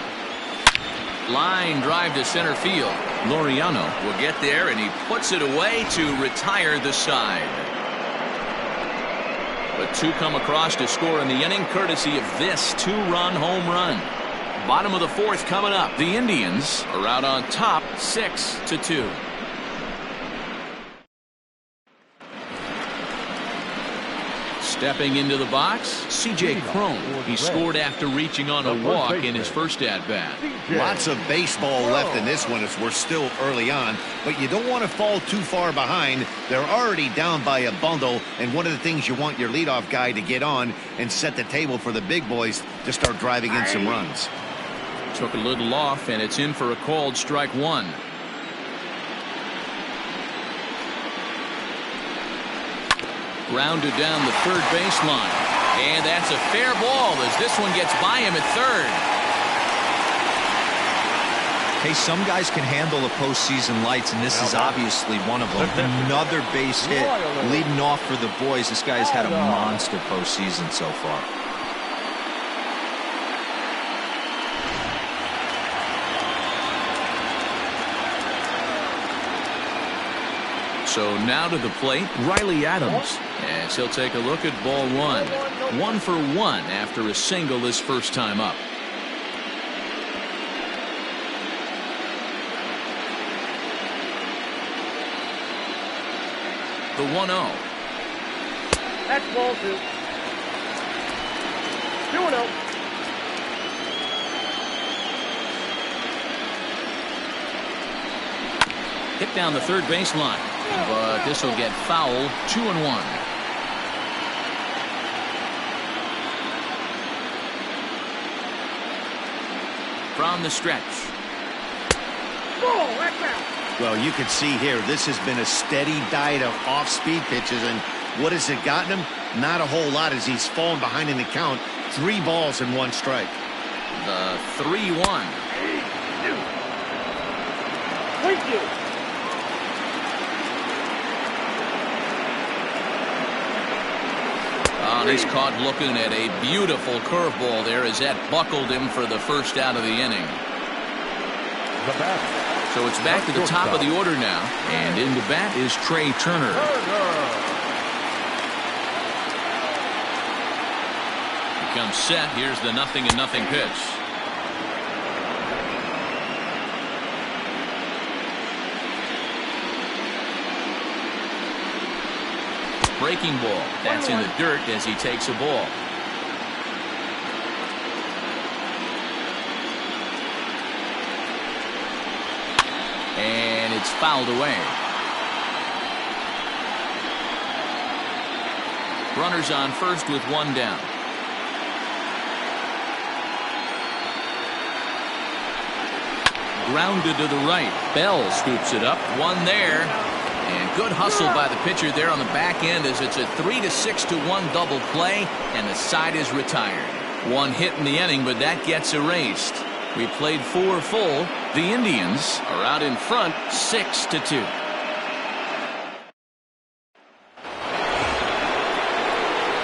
Line drive to center field. Laureano will get there, and he puts it away to retire the side. But 2 come across to score in the inning, courtesy of this 2-run home run. Bottom of the 4th coming up. The Indians are out on top, 6-2. Stepping into the box, C.J. Cron. He scored after reaching on a walk in his first at-bat. Lots of baseball left in this one as we're still early on, but you don't want to fall too far behind. They're already down by a bundle, and one of the things you want your leadoff guy to get on and set the table for the big boys to start driving in some runs. Took a little off, and it's in for a called strike one. Grounded down the third baseline. And that's a fair ball as this one gets by him at third. Hey, some guys can handle the postseason lights, and this is obviously one of them. Another base hit leading off for the boys. This guy's had a monster postseason so far. So now to the plate, Riley Adams. As he'll take a look at ball one. 1 for 1 after a single his first time up. The 1-0. That's ball 2. 2-0. Hit down the third baseline. But this will get foul. 2-1. From the stretch. Ball, that's out. Well, you can see here, this has been a steady diet of off-speed pitches, and what has it gotten him? Not a whole lot as he's fallen behind in the count. 3 balls and 1 strike. The 3-1. Thank you. He's caught looking at a beautiful curveball there as that buckled him for the first out of the inning. So it's back to the top of the order now, and in the bat is Trey Turner. He comes set. Here's the 0-0 pitch. Breaking ball. That's in the dirt as he takes a ball. And it's fouled away. Runners on first with 1 down. Grounded to the right. Bell scoops it up. 1 there. And good hustle by the pitcher there on the back end as it's a 3-6-1 double play, and the side is retired. 1 hit in the inning, but that gets erased. We played 4 full. The Indians are out in front 6-2.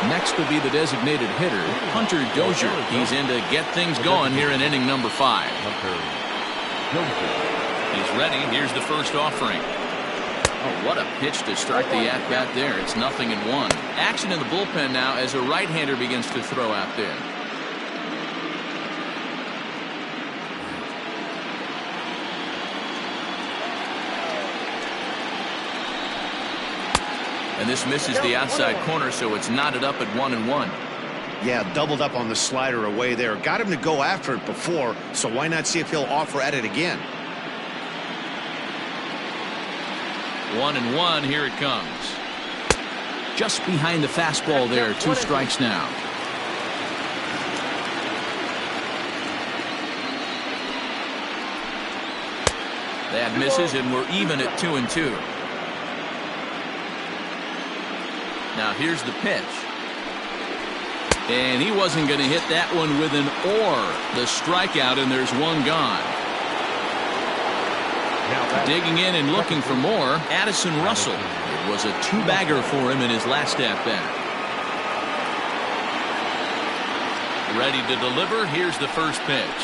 Next will be the designated hitter, Hunter Dozier. He's in to get things going here in inning number 5. He's ready. Here's the first offering. Oh, what a pitch to start the at-bat there. It's 0-1. Action in the bullpen now as a right-hander begins to throw out there. And this misses the outside corner, so it's knotted up at 1-1. Yeah, doubled up on the slider away there. Got him to go after it before, so why not see if he'll offer at it again? 1-1, here it comes. Just behind the fastball there, 2 strikes now. That misses, and we're even at 2-2. Now here's the pitch. And he wasn't going to hit that one with an or. The strikeout, and there's 1 gone. Digging in and looking for more, Addison Russell. It was a 2-bagger for him in his last at-bat. Ready to deliver. Here's the first pitch.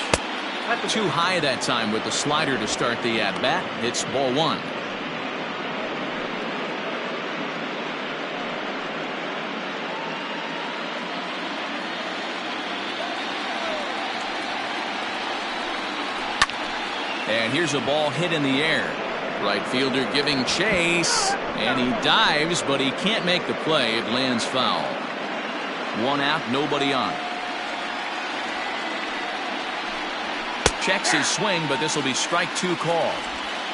Too high that time with the slider to start the at-bat. It's ball 1. And here's a ball hit in the air. Right fielder giving chase, and he dives, but he can't make the play. It lands foul. One out, nobody on. Checks his swing, but this will be strike 2 called.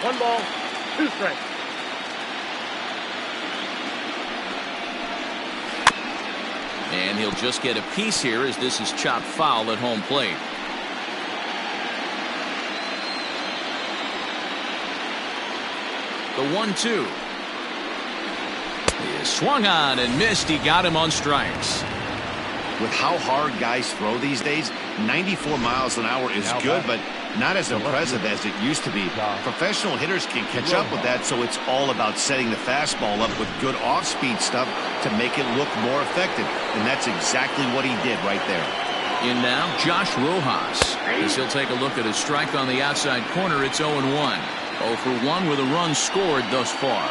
1 ball, 2 strikes. And he'll just get a piece here as this is chopped foul at home plate. The 1-2. He is swung on and missed. He got him on strikes. With how hard guys throw these days, 94 miles an hour is good, but not as impressive as it used to be. Professional hitters can catch up with that, so it's all about setting the fastball up with good off-speed stuff to make it look more effective, and that's exactly what he did right there. In now, Josh Rojas. As he'll take a look at his strike on the outside corner, it's 0-1. 0 for 1 with a run scored thus far.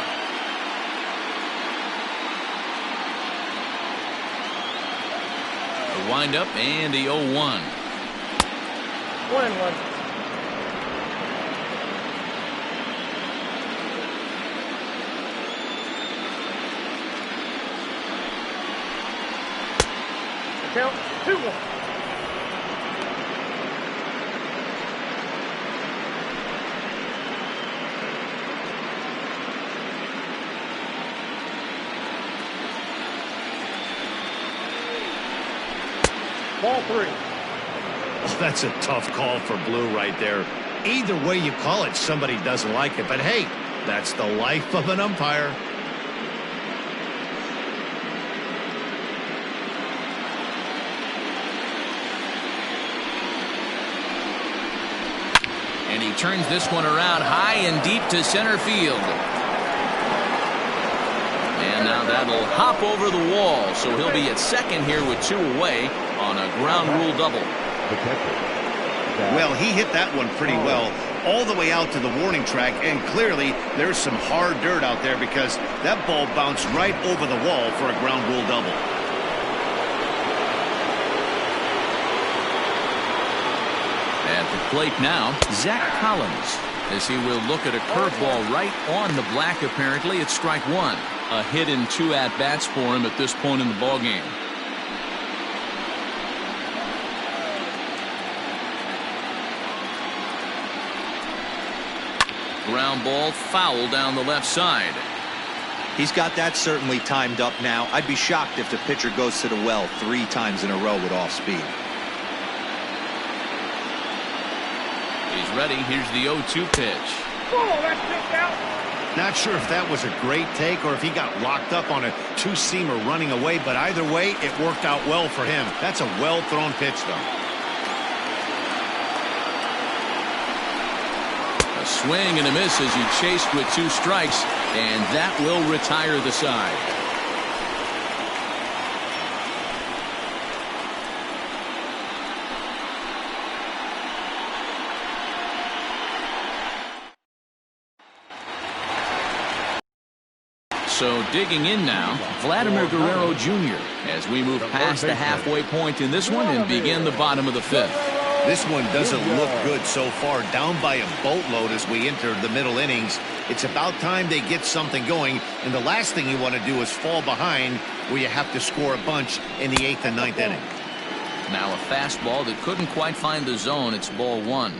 The windup and the 0-1. 1-1. Count 2-1. Ball 3. Oh, that's a tough call for Blue right there. Either way you call it, somebody doesn't like it. But hey, that's the life of an umpire. And he turns this one around high and deep to center field. And now that'll hop over the wall, so he'll be at second here with 2 away on a ground rule double. Well, he hit that one pretty well all the way out to the warning track, and clearly there's some hard dirt out there because that ball bounced right over the wall for a ground rule double. At the plate now, Zach Collins, as he will look at a curveball right on the black. Apparently it's strike 1. A hit in 2 at-bats for him at this point in the ballgame. Ground ball foul down the left side. He's got that certainly timed up now. I'd be shocked if the pitcher goes to the well 3 times in a row with off speed. He's ready. Here's the 0-2 pitch. Oh, that's kicked out. Not sure if that was a great take or if he got locked up on a 2-seamer running away, but either way, it worked out well for him. That's a well-thrown pitch, though. A swing and a miss as he chased with 2 strikes, and that will retire the side. So digging in now, Vladimir Guerrero Jr. as we move past the halfway point in this one and begin the bottom of the 5th. This one doesn't look good so far, down by a boatload as we enter the middle innings. It's about time they get something going, and the last thing you want to do is fall behind where you have to score a bunch in the 8th and 9th inning. Now a fastball that couldn't quite find the zone. It's ball 1.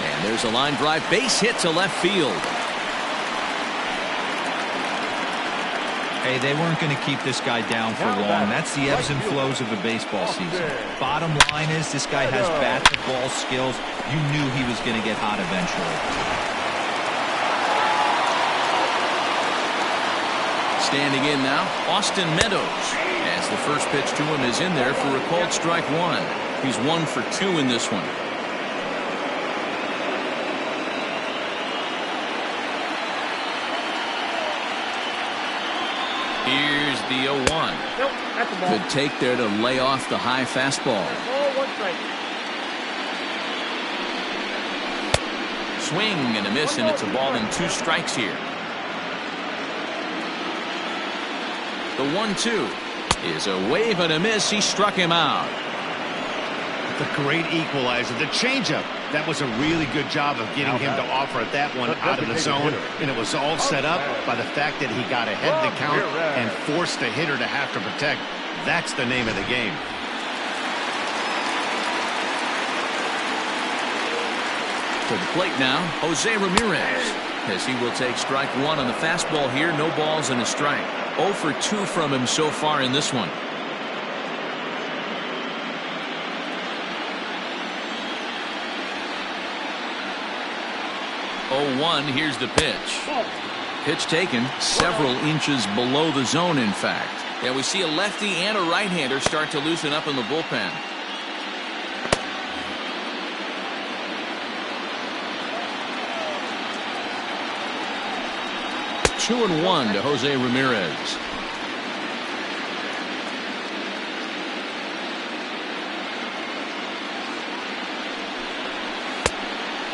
And there's a line drive base hit to left field. Hey, they weren't going to keep this guy down for long. That's the ebbs and flows of a baseball season. Bottom line is this guy has bat-to-ball skills. You knew he was going to get hot eventually. Standing in now, Austin Meadows, as the first pitch to him is in there for a called strike 1. He's 1 for 2 in this one. Here's the 0-1. Nope, that's a ball. Good take there to lay off the high fastball. Ball 1 strike. Swing and a miss, and it's a ball and 2 strikes here. The 1-2 is a wave and a miss. He struck him out. The great equalizer, the changeup. That was a really good job of getting him to offer that one out of the zone, and it was all set up by the fact that he got ahead of the count and forced the hitter to have to protect. That's the name of the game. To the plate now, Jose Ramirez, as he will take strike one on the fastball here. No balls and a strike. 0 for 2 from him so far in this one. 0-1, here's the pitch. Pitch taken several inches below the zone, in fact. Yeah, we see a lefty and a right-hander start to loosen up in the bullpen. Two and one to Jose Ramirez.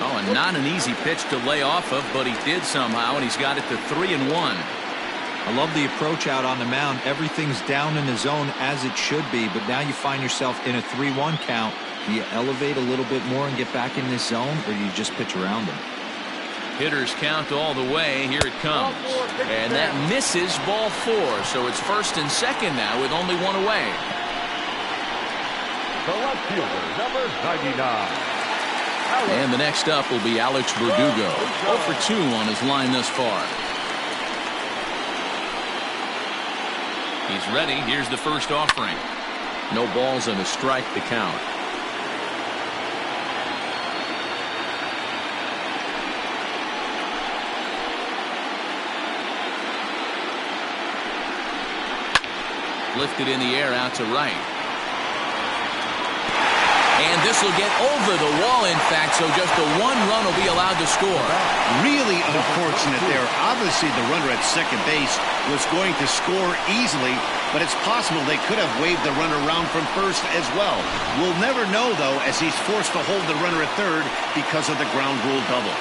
Oh, and not an easy pitch to lay off of, but he did somehow, and he's got it to 3-1. I love the approach out on the mound. Everything's down in the zone as it should be, but now you find yourself in a 3-1 count. Do you elevate a little bit more and get back in this zone, or do you just pitch around them? Hitters count all the way. Here it comes. And that misses, ball 4. So it's first and second now with only one away. The left fielder, number 99. And the next up will be Alex Verdugo. 0 for 2 on his line thus far. He's ready. Here's the first offering. No balls and a strike to count. Lifted in the air out to right. And this will get over the wall, in fact, so just a 1 run will be allowed to score. Really unfortunate there. Obviously, the runner at second base was going to score easily, but it's possible they could have waved the runner around from first as well. We'll never know, though, as he's forced to hold the runner at third because of the ground rule double.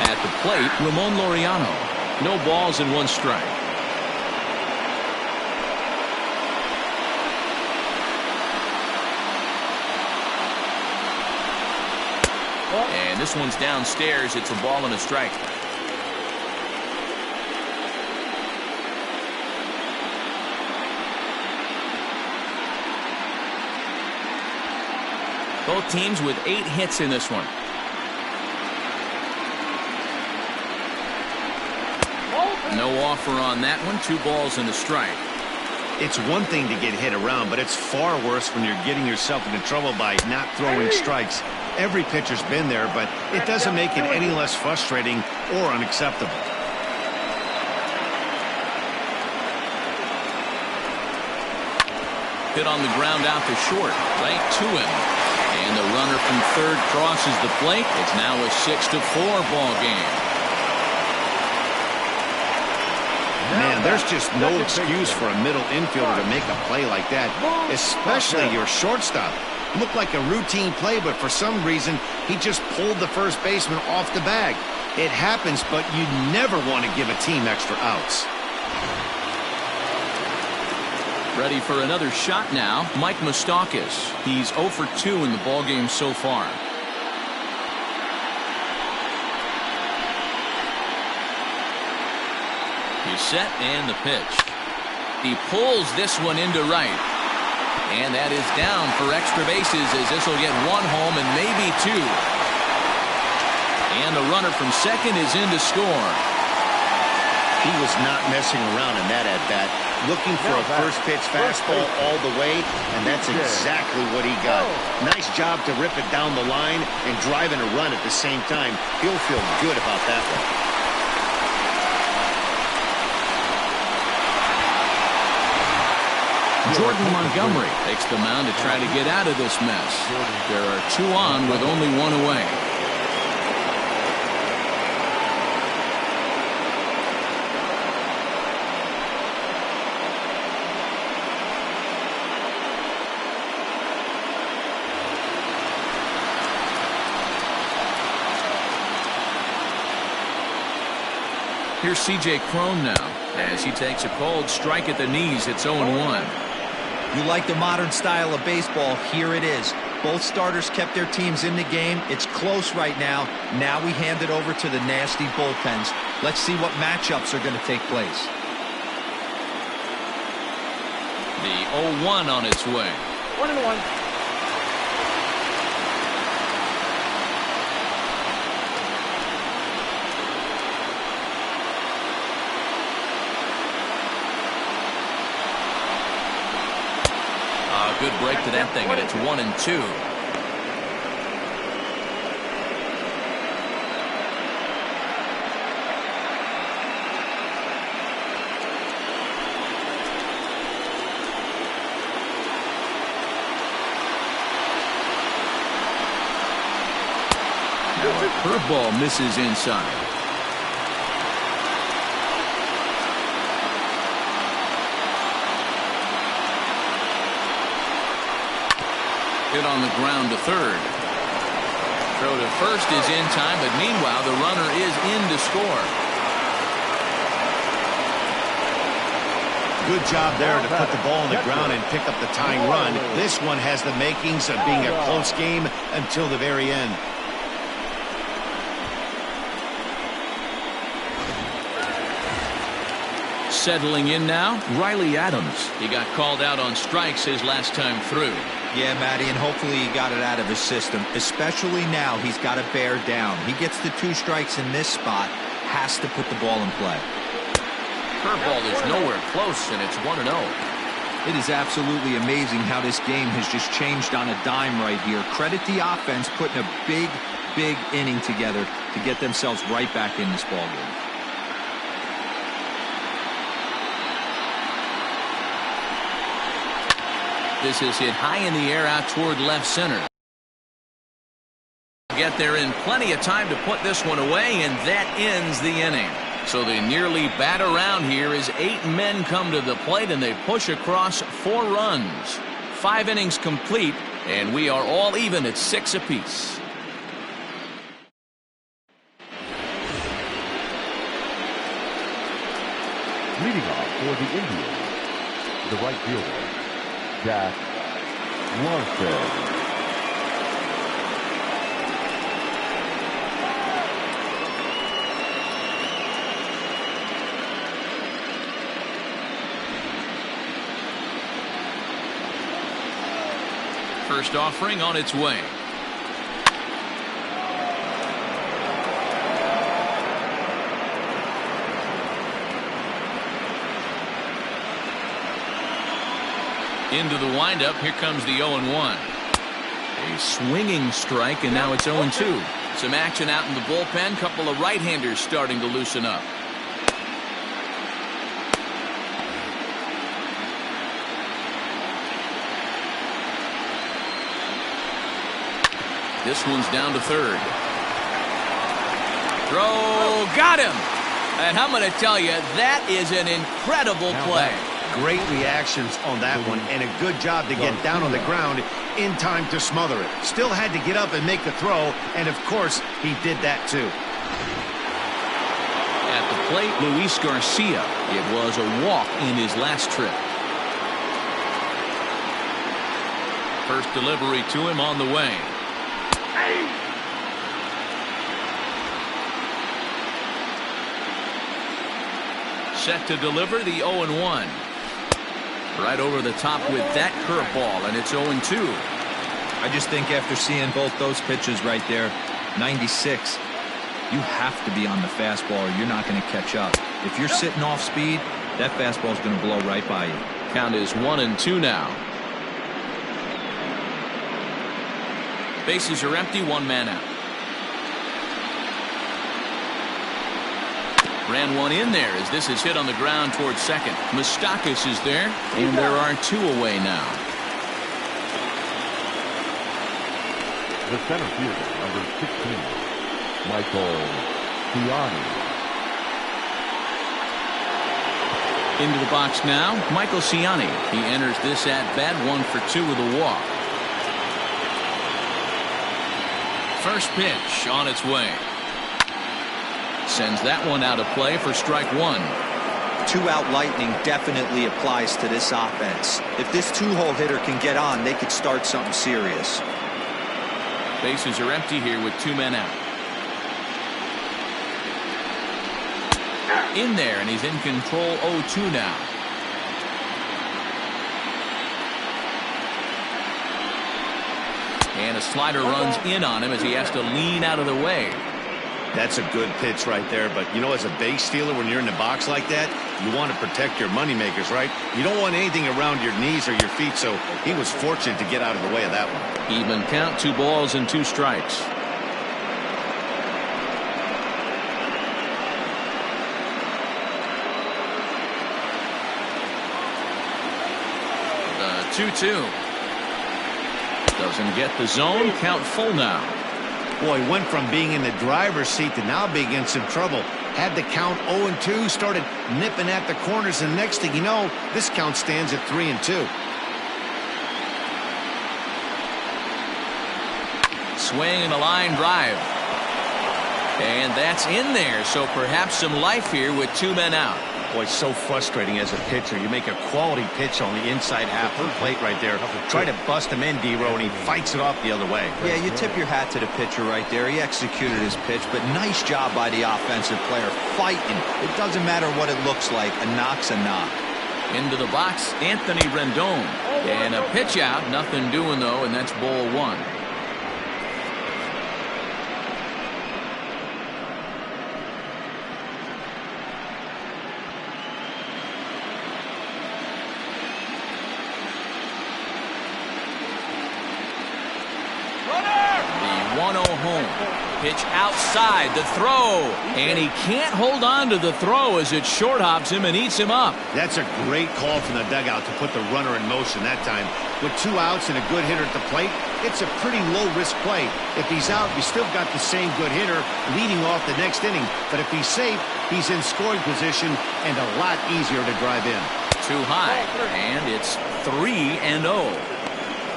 At the plate, Ramon Laureano. No balls and 1 strike. And this one's downstairs. It's a ball and a strike. Both teams with 8 hits in this one. No offer on that one. 2 balls and a strike. It's one thing to get hit around, but it's far worse when you're getting yourself into trouble by not throwing strikes. Every pitcher's been there, but it doesn't make it any less frustrating or unacceptable. Hit on the ground out to short, right to him. And the runner from third crosses the plate. It's now a 6-4 ball game. Man, there's just no excuse for a middle infielder to make a play like that, especially your shortstop. Looked like a routine play, but for some reason, he just pulled the first baseman off the bag. It happens, but you never want to give a team extra outs. Ready for another shot now, Mike Moustakas. He's 0 for 2 in the ballgame so far. He's set and the pitch. He pulls this one into right. And that is down for extra bases as this will get 1 home and maybe 2. And the runner from second is in to score. He was not messing around in that at-bat. Looking for a first-pitch fastball all the way, and that's exactly what he got. Nice job to rip it down the line and driving a run at the same time. He'll feel good about that one. Jordan Montgomery takes the mound to try to get out of this mess. There are 2 on with only 1 away. Here's C.J. Cron now as he takes a cold strike at the knees. It's 0-1. You like the modern style of baseball, here it is. Both starters kept their teams in the game. It's close right now. Now we hand it over to the nasty bullpens. Let's see what matchups are going to take place. The 0-1 on its way. 1-1. Good break to that thing, and it's 1-2. Now a curveball misses inside. Hit on the ground to third. Throw to first is in time, but meanwhile the runner is in to score. Good job there to put the ball on the ground and pick up the tying run. This one has the makings of being a close game until the very end. Settling in now, Riley Adams. He got called out on strikes his last time through. Yeah, Matty, and hopefully he got it out of his system. Especially now, he's got to bear down. He gets the 2 strikes in this spot, has to put the ball in play. Curveball is nowhere close, and it's 1-0. It is absolutely amazing how this game has just changed on a dime right here. Credit the offense putting a big inning together to get themselves right back in this ball game. This is hit high in the air out toward left center. Get there in plenty of time to put this one away, and that ends the inning. So they nearly bat around here as 8 men come to the plate, and they push across 4 runs. 5 innings complete, and we are all even at 6 apiece. Leading off for the Indians, the right fielder, Jack Larson. First offering on its way. Into the windup. Here comes the 0-1. A swinging strike, and now it's 0-2. Some action out in the bullpen. Couple of right-handers starting to loosen up. This one's down to third. Throw, got him. And I'm going to tell you, that is an incredible play. Great reactions on that one, and a good job to get down on the ground in time to smother it. Still had to get up and make the throw, and of course, he did that too. At the plate, Luis Garcia. It was a walk in his last trip. First delivery to him on the way. Set to deliver the 0-1. Right over the top with that curveball, and it's 0-2. I just think after seeing both those pitches right there, 96, you have to be on the fastball or you're not going to catch up. If you're sitting off speed, that fastball is going to blow right by you. Count is 1-2 now. Bases are empty, 1 man out. Ran one in there as this is hit on the ground towards second. Moustakas is there, and there are 2 away now. The center fielder, number 16, Michael Ciani. Into the box now, Michael Ciani. He enters this at-bat 1 for 2 with a walk. First pitch on its way. Sends that one out of play for strike 1. 2-out lightning definitely applies to this offense. If this 2-hole hitter can get on, they could start something serious. Bases are empty here with 2 men out. In there, and he's in control. 0-2 now. And a slider runs in on him as he has to lean out of the way. That's a good pitch right there, but you know, as a base stealer, when you're in the box like that, you want to protect your moneymakers, right? You don't want anything around your knees or your feet, so he was fortunate to get out of the way of that one. Even count, 2 balls and 2 strikes. The 2-2. Doesn't get the zone. Count full now. Boy, went from being in the driver's seat to now being in some trouble. Had the count 0-2, started nipping at the corners, and next thing you know, this count stands at 3-2. Swing and a line drive. And that's in there, so perhaps some life here with 2 men out. Boy, so frustrating as a pitcher. You make a quality pitch on the inside half of the plate right there. Try to bust him in, D-Row, and he fights it off the other way. Yeah, you tip your hat to the pitcher right there. He executed his pitch, but nice job by the offensive player fighting. It doesn't matter what it looks like. A knock's a knock. Into the box, Anthony Rendon. And a pitch out. Nothing doing, though, and that's ball 1. The 1-0 home. Pitch outside, the throw, and he can't hold on to the throw as it short hops him and eats him up. That's a great call from the dugout to put the runner in motion that time. With 2 outs and a good hitter at the plate, it's a pretty low-risk play. If he's out, you still got the same good hitter leading off the next inning. But if he's safe, he's in scoring position and a lot easier to drive in. Too high, and it's 3-0.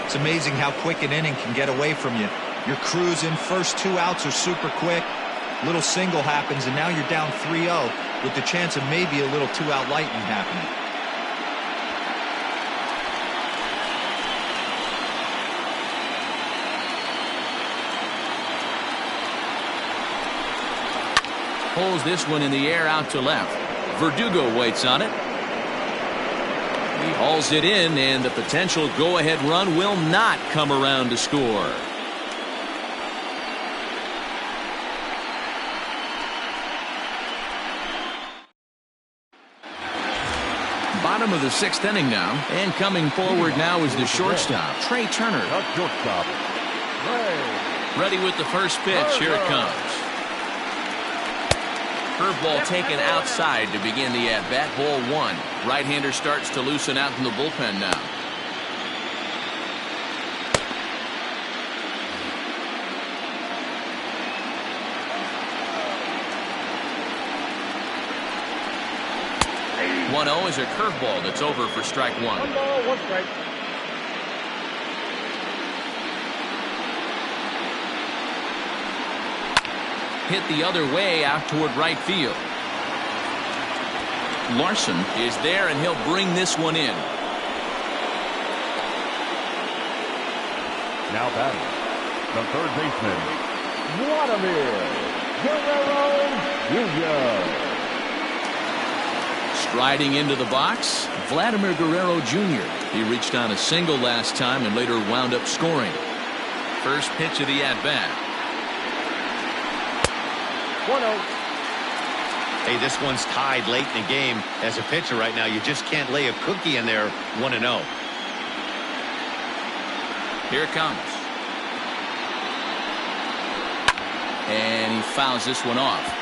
It's amazing how quick an inning can get away from you. You're cruising. First 2 outs are super quick. Little single happens, and now you're down 3-0 with the chance of maybe a little 2-out lightning happening. Pulls this one in the air out to left. Verdugo waits on it. He hauls it in, and the potential go-ahead run will not come around to score. Bottom of the 6th inning now, and coming forward now is the shortstop, Trey Turner. Ready with the first pitch. Here it comes. Curveball taken outside to begin the at-bat. Ball 1. Right-hander starts to loosen out in the bullpen now. Is a curveball that's over for strike 1. 1 ball, 1 strike. Hit the other way out toward right field. Larson is there, and he'll bring this one in. Now batting, the third baseman, Guerrero Jr. Striding into the box, Vladimir Guerrero Jr. He reached on a single last time and later wound up scoring. First pitch of the at-bat. 1-0. Hey, this one's tied late in the game. As a pitcher right now, you just can't lay a cookie in there. 1-0. Here it comes. And he fouls this one off.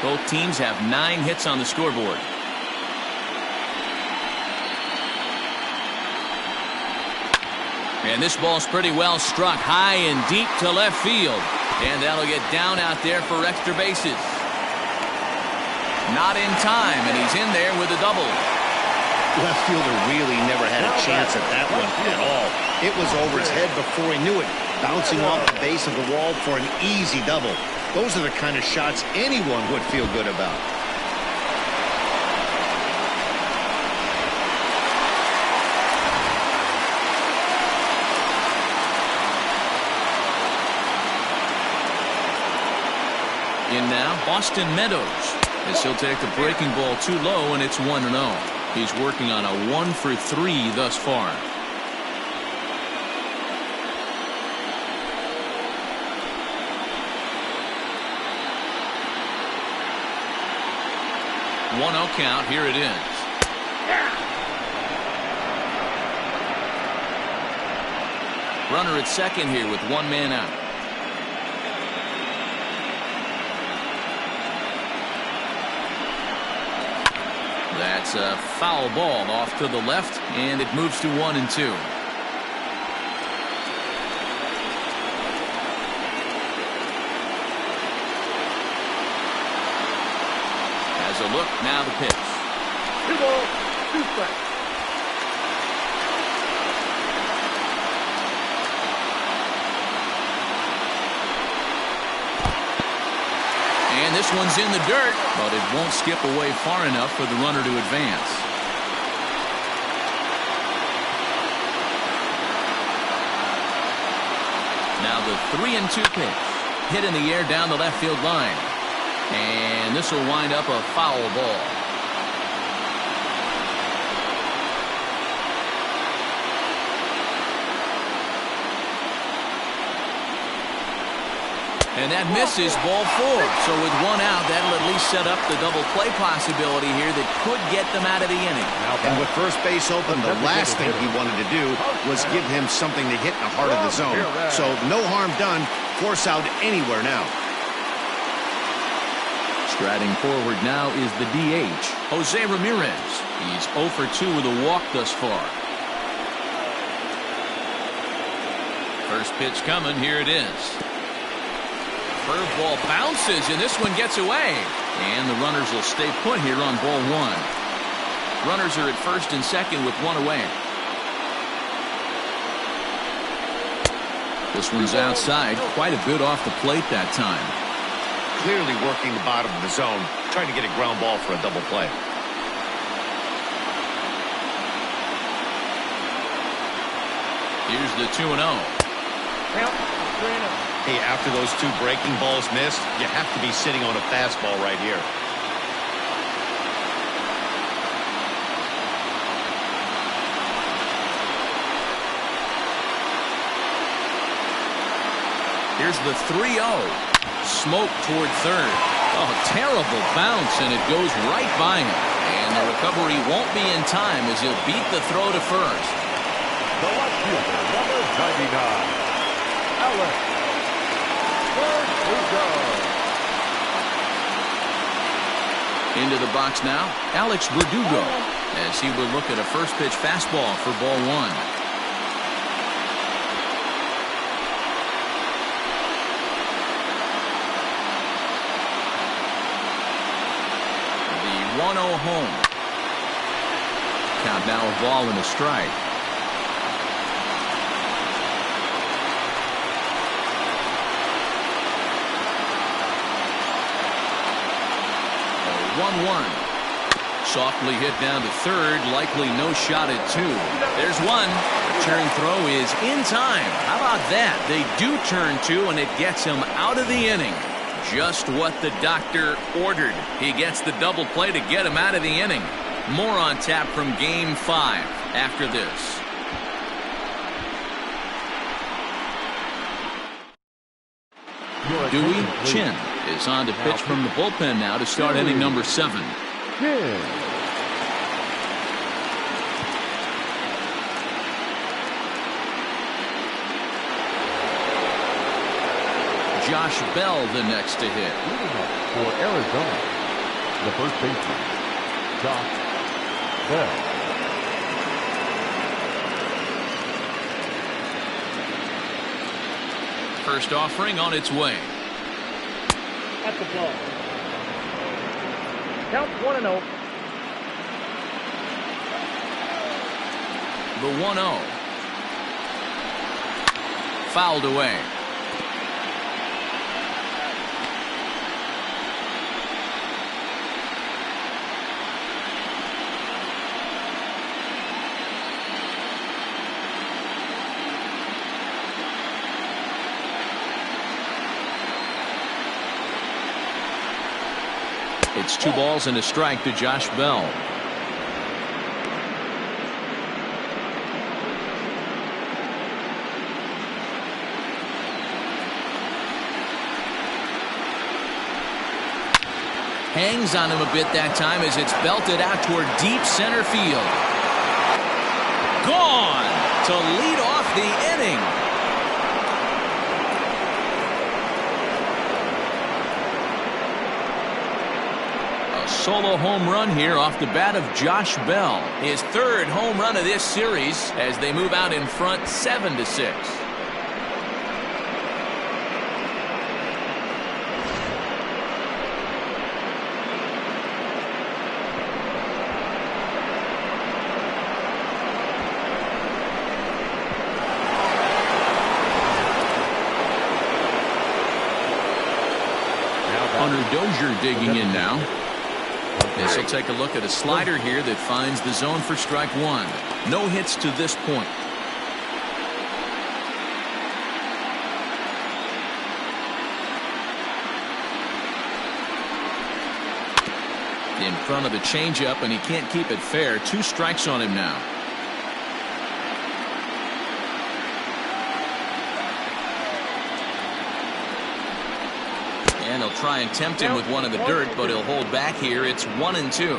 Both teams have 9 hits on the scoreboard. And this ball's pretty well struck high and deep to left field. And that'll get down out there for extra bases. Not in time, and he's in there with a double. Left fielder really never had a chance at that one at all. It was over his head before he knew it, bouncing off the base of the wall for an easy double. Those are the kind of shots anyone would feel good about. in now, Austin Meadows. As he'll take the breaking ball too low, and it's 1-0. He's working on a 1 for 3 thus far. One 0 count. Here it is. Runner at second here with one man out. That's a foul ball off to the left, and it moves to 1-2. Has a look, now the pitch. 2 balls, 2 strikes. And this one's in the dirt, but it won't skip away far enough for the runner to advance. Now the 3-2 pitch. Hit in the air down the left field line. And this will wind up a foul ball. And that misses, ball 4. So with one out, that'll at least set up the double play possibility here that could get them out of the inning. And with first base open, the last thing he wanted to do was give him something to hit in the heart of the zone. So no harm done. Force out anywhere now. Striding forward now is the DH, Jose Ramirez. He's 0 for 2 with a walk thus far. First pitch coming. Here it is. Curveball bounces, and this one gets away. And the runners will stay put here on ball 1. Runners are at first and second with one away. This one's outside, quite a bit off the plate that time. Clearly working the bottom of the zone, trying to get a ground ball for a double play. Here's the 2-0. Count 3-0. Hey, after those 2 breaking balls missed, you have to be sitting on a fastball right here. Here's the 3-0. Smoke toward third. Oh, terrible bounce, and it goes right by him. And the recovery won't be in time as he'll beat the throw to first. The left fielder, number 99, Alex. Into the box now, Alex Verdugo, as he will look at a first pitch fastball for ball 1. The 1-0 home. Count now a ball and a strike. 1-1. Softly hit down to third, likely no shot at 2. There's one. Return throw is in time. How about that? They do turn 2, and it gets him out of the inning. Just what the doctor ordered. He gets the double play to get him out of the inning. More on tap from Game 5 after this. Dewey Chin is on to pitch from the bullpen now to start inning number 7. Josh Bell the next to hit. For Arizona, the first baseman, Josh Bell. First offering on its way. At the ball. Count 1-0. The 1-0. Fouled away. It's 2 balls and a strike to Josh Bell. Hangs on him a bit that time as it's belted out toward deep center field. Gone to lead off the inning. A solo home run here off the bat of Josh Bell. His 3rd home run of this series as they move out in front 7-6. Dozier digging in now. This will take a look at a slider here that finds the zone for strike 1. No hits to this point. In front of the changeup, and he can't keep it fair. 2 strikes on him now. And he'll try and tempt him with one in the dirt, but he'll hold back here. It's 1-2.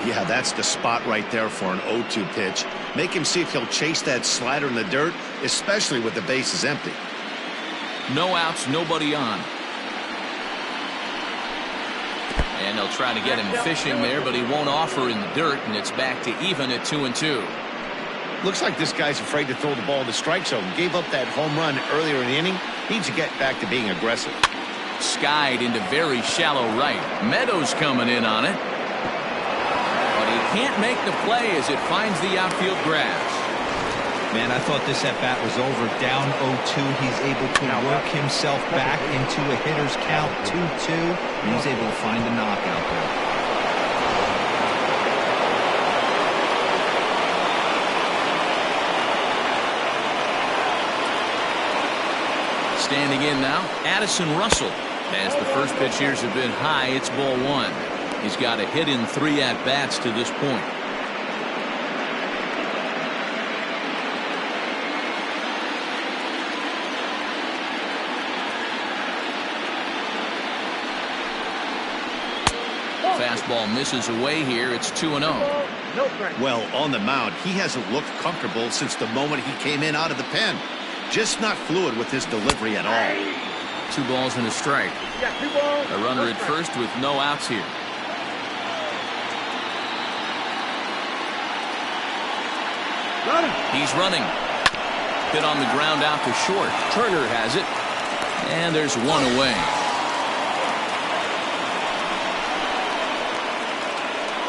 Yeah, that's the spot right there for an 0-2 pitch. Make him see if he'll chase that slider in the dirt, especially with the bases empty. No outs, nobody on. And they'll try to get him fishing there, but he won't offer in the dirt, and it's back to even at 2-2. Looks like this guy's afraid to throw the ball in the strike zone. Gave up that home run earlier in the inning. Needs to get back to being aggressive. Skied into very shallow right. Meadows coming in on it. But he can't make the play as it finds the outfield grass. Man, I thought this at-bat was over. Down 0-2. He's able to work himself back into a hitter's count 2-2. And he's able to find a knockout there. Standing in now, Addison Russell. As the first pitch here's have been high, it's ball 1. He's got a hit in 3 at-bats to this point. Fastball misses away here. It's 2-0. Well, on the mound, he hasn't looked comfortable since the moment he came in out of the pen. Just not fluid with his delivery at all. 2 balls and a strike. A runner at first with no outs here. He's running. Hit on the ground out to short. Turner has it. And there's 1 away.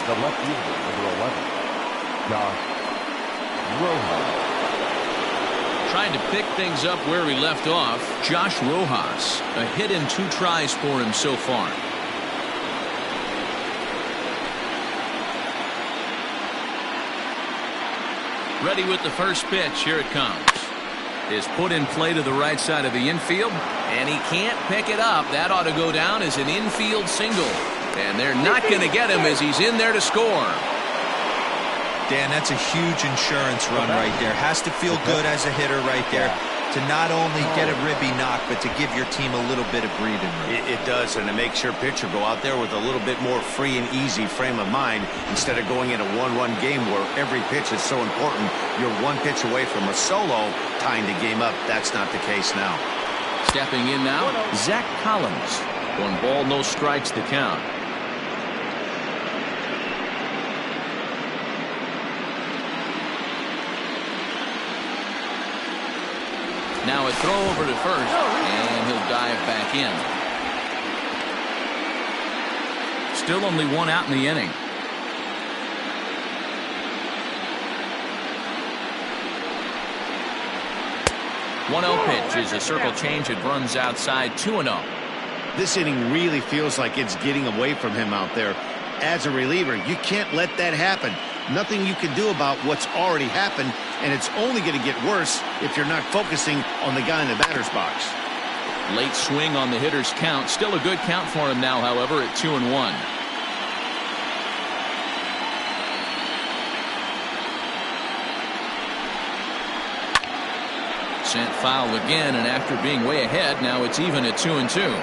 The left fielder, number 11, Josh Rojas. Trying to pick things up where we left off, Josh Rojas. A hit in 2 tries for him so far. Ready with the first pitch. Here it comes. Is put in play to the right side of the infield, and he can't pick it up. That ought to go down as an infield single. And they're not going to get him as he's in there to score. Dan, that's a huge insurance run right there. Has to feel good as a hitter right there to not only get a ribby knock, but to give your team a little bit of breathing room. It does, and it makes your pitcher go out there with a little bit more free and easy frame of mind instead of going in a one-run game where every pitch is so important. You're 1 pitch away from a solo, tying the game up. That's not the case now. Stepping in now, Zach Collins. 1 ball, no strikes to count. Now a throw over to first, and he'll dive back in. Still only 1 out in the inning. 1-0 pitch is a circle change. It runs outside 2-0. This inning really feels like it's getting away from him out there. As a reliever, you can't let that happen. Nothing you can do about what's already happened, and it's only going to get worse if you're not focusing on the guy in the batter's box. Late swing on the hitter's count. Still a good count for him now, however, at 2-1. Sent foul again, and after being way ahead, now it's even at 2-2.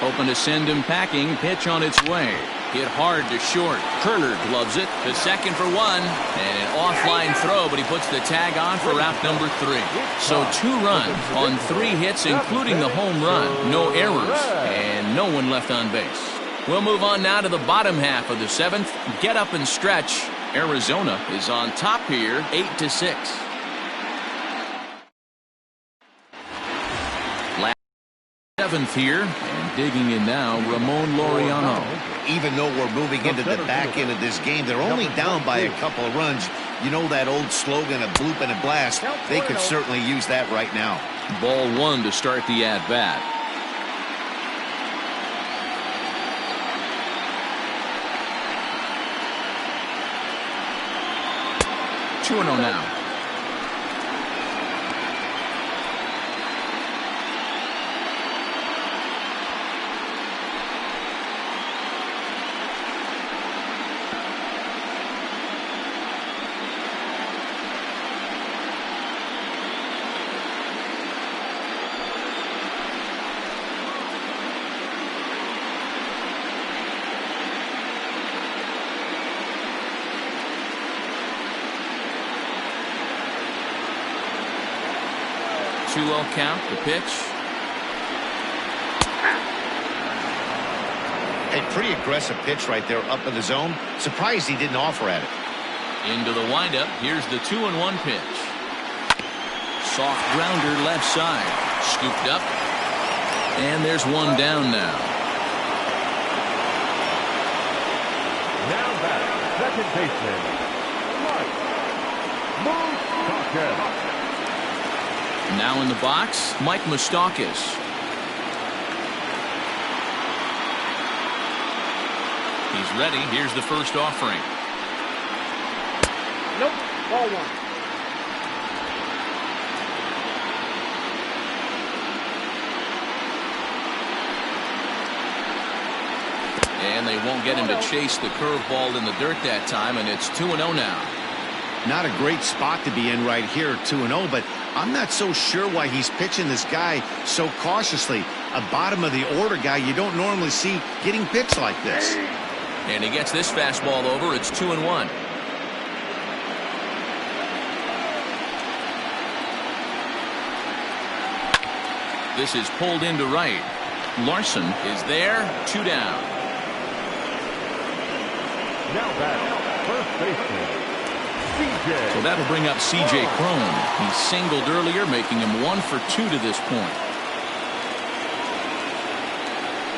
Hoping to send him packing. Pitch on its way. Hit hard to short. Kerner gloves it to second for one. And an offline throw, but he puts the tag on for out number 3. So 2 runs on 3 hits, including the home run. No errors, and no one left on base. We'll move on now to the bottom half of the 7th. Get up and stretch. Arizona is on top here, 8-6. Last 7th here, and digging in now, Ramon Laureano. Even though we're moving into the back end of this game, they're only down by a couple of runs. You know that old slogan, a bloop and a blast. They could certainly use that right now. Ball 1 to start the at-bat. 2-0 now. Count, the pitch. A pretty aggressive pitch right there up in the zone. Surprised he didn't offer at it. Into the windup. Here's the 2-1 pitch. Soft grounder left side. Scooped up. And there's one down now. Now back, second baseman, Moustakas. Now in the box, Mike Moustakas. He's ready. Here's the first offering. Nope. Ball 1. And they won't get him to chase the curveball in the dirt that time, and it's 2-0 now. Not a great spot to be in right here, 2-0, but I'm not so sure why he's pitching this guy so cautiously. A bottom of the order guy you don't normally see getting pitched like this. And he gets this fastball over. It's 2-1. This is pulled into right. Larson is there. 2 down. Now back, first baseman. So that'll bring up C.J. Cron. He singled earlier, making him 1 for 2 to this point.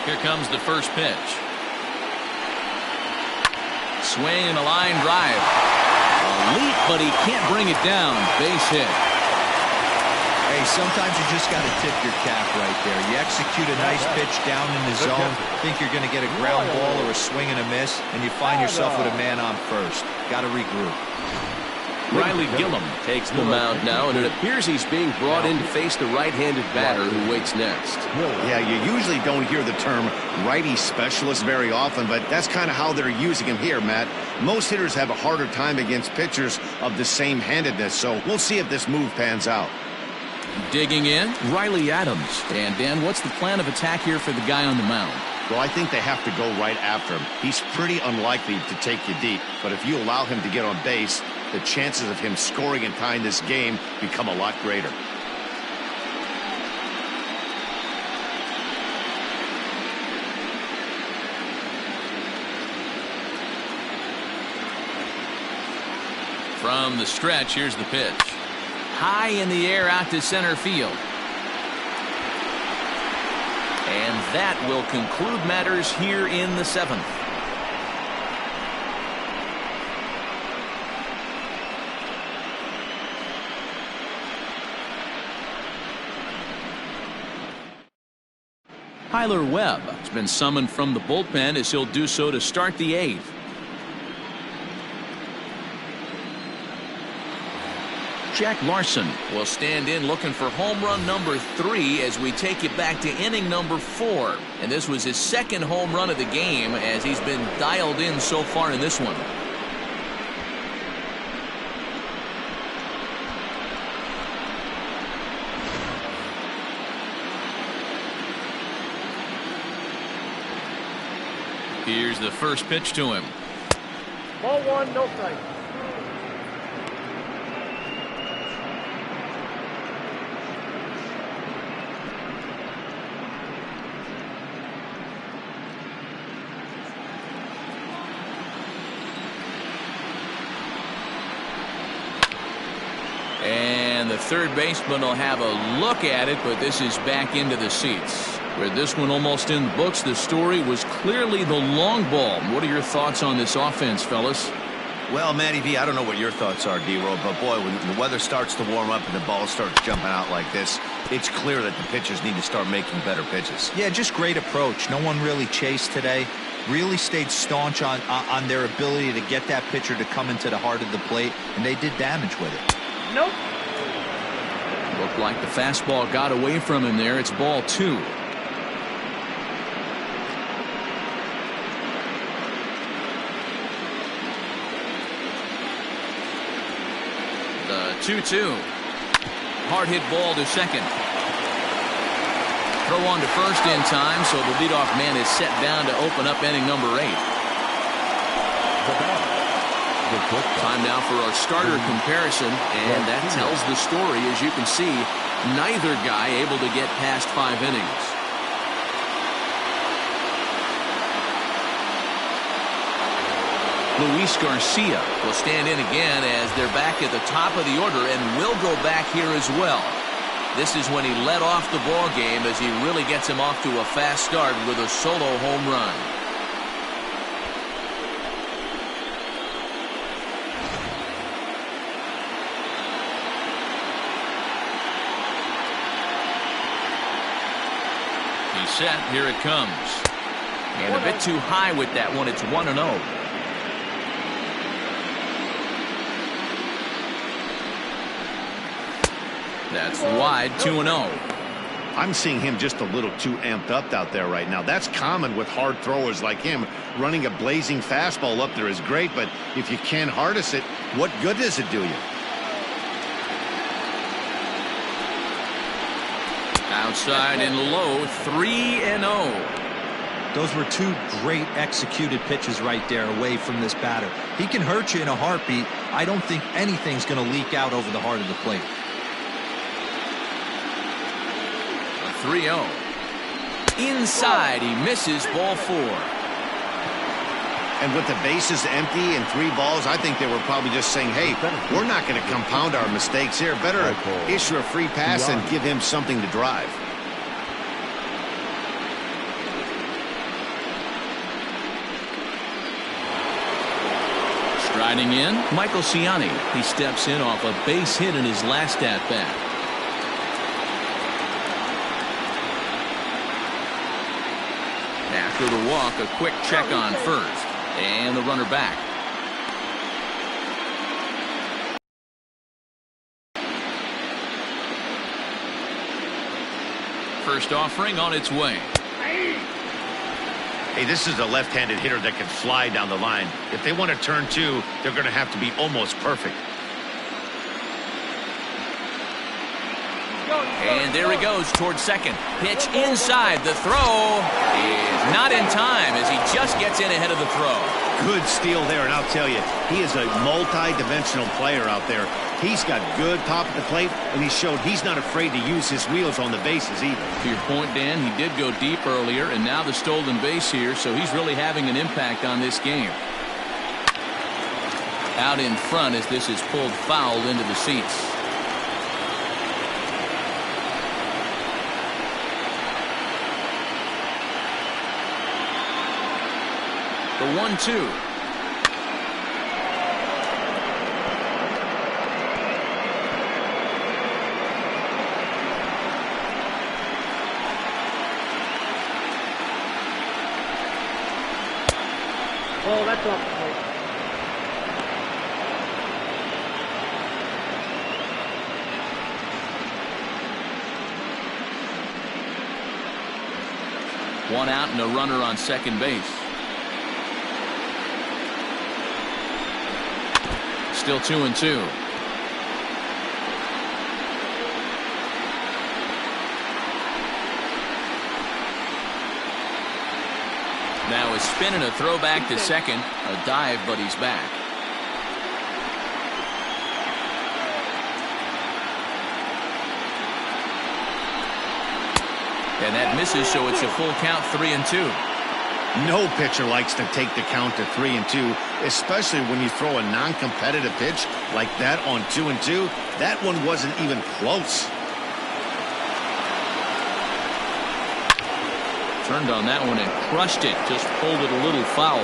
Here comes the first pitch. Swing and a line drive. A leap, but he can't bring it down. Base hit. Hey, sometimes you just got to tip your cap right there. You execute a nice pitch down in the zone, think you're going to get a ground ball or a swing and a miss, and you find yourself with a man on first. Got to regroup. Riley Gillum takes the mound now, and it appears he's being brought in to face the right-handed batter who waits next. Yeah, you usually don't hear the term righty specialist very often, but that's kind of how they're using him here, Matt. Most hitters have a harder time against pitchers of the same handedness, so we'll see if this move pans out. Digging in, Riley Adams. And Dan, what's the plan of attack here for the guy on the mound? Well, I think they have to go right after him. He's pretty unlikely to take you deep, but if you allow him to get on base, the chances of him scoring and tying this game become a lot greater. From the stretch, here's the pitch. High in the air out to center field. And that will conclude matters here in the 7th. Tyler Webb has been summoned from the bullpen as he'll do so to start the 8th. Jack Larson will stand in looking for home run number 3 as we take it back to inning number 4. And this was his second home run of the game as he's been dialed in so far in this one. Here's the first pitch to him. Ball 1, no strike. And the third baseman will have a look at it, but this is back into the seats. With this one almost in the books, the story was clearly the long ball. What are your thoughts on this offense, fellas? Well, Matty V, I don't know what your thoughts are, D-Roll, but boy, when the weather starts to warm up and the ball starts jumping out like this, it's clear that the pitchers need to start making better pitches. Yeah, just great approach. No one really chased today. Really stayed staunch on their ability to get that pitcher to come into the heart of the plate, and they did damage with it. Nope. Looked like the fastball got away from him there. It's ball 2. The 2-2. Hard hit ball to second. Throw on to first in time, so the leadoff man is set down to open up inning number 8. Time now for our starter comparison, and that tells the story. As you can see, neither guy able to get past 5 innings. Luis Garcia will stand in again as they're back at the top of the order and will go back here as well. This is when he led off the ball game as he really gets him off to a fast start with a solo home run. He's set. Here it comes. And a bit too high with that one. It's 1-0. That's wide, 2-0. I'm seeing him just a little too amped up out there right now. That's common with hard throwers like him. Running a blazing fastball up there is great, but if you can't harness it, what good does it do you? Outside and low, 3-0. Those were 2 great executed pitches right there away from this batter. He can hurt you in a heartbeat. I don't think anything's going to leak out over the heart of the plate. 3-0. Inside, he misses ball 4. And with the bases empty and 3 balls, I think they were probably just saying, hey, we're not going to compound our mistakes here. Better issue a free pass and give him something to drive. Striding in, Michael Ciani. He steps in off a base hit in his last at-bat. After the walk, a quick check on first. And the runner back. First offering on its way. Hey, this is a left-handed hitter that can fly down the line. If they want to turn 2, they're going to have to be almost perfect. And there he goes towards second. Pitch inside. The throw is not in time as he just gets in ahead of the throw. Good steal there, and I'll tell you, he is a multi-dimensional player out there. He's got good pop at the plate, and he showed he's not afraid to use his wheels on the bases either. To your point, Dan, he did go deep earlier, and now the stolen base here, so he's really having an impact on this game. Out in front as this is pulled foul into the seats. The 1-2. Oh, that's off the plate. One out and a runner on second base. Still 2-2. Now a spin and a throwback to second. A dive, but he's back. And that misses, so it's a full count, 3-2. No pitcher likes to take the count to 3-2, especially when you throw a non-competitive pitch like that on 2-2. That one wasn't even close. Turned on that one and crushed it. Just pulled it a little foul.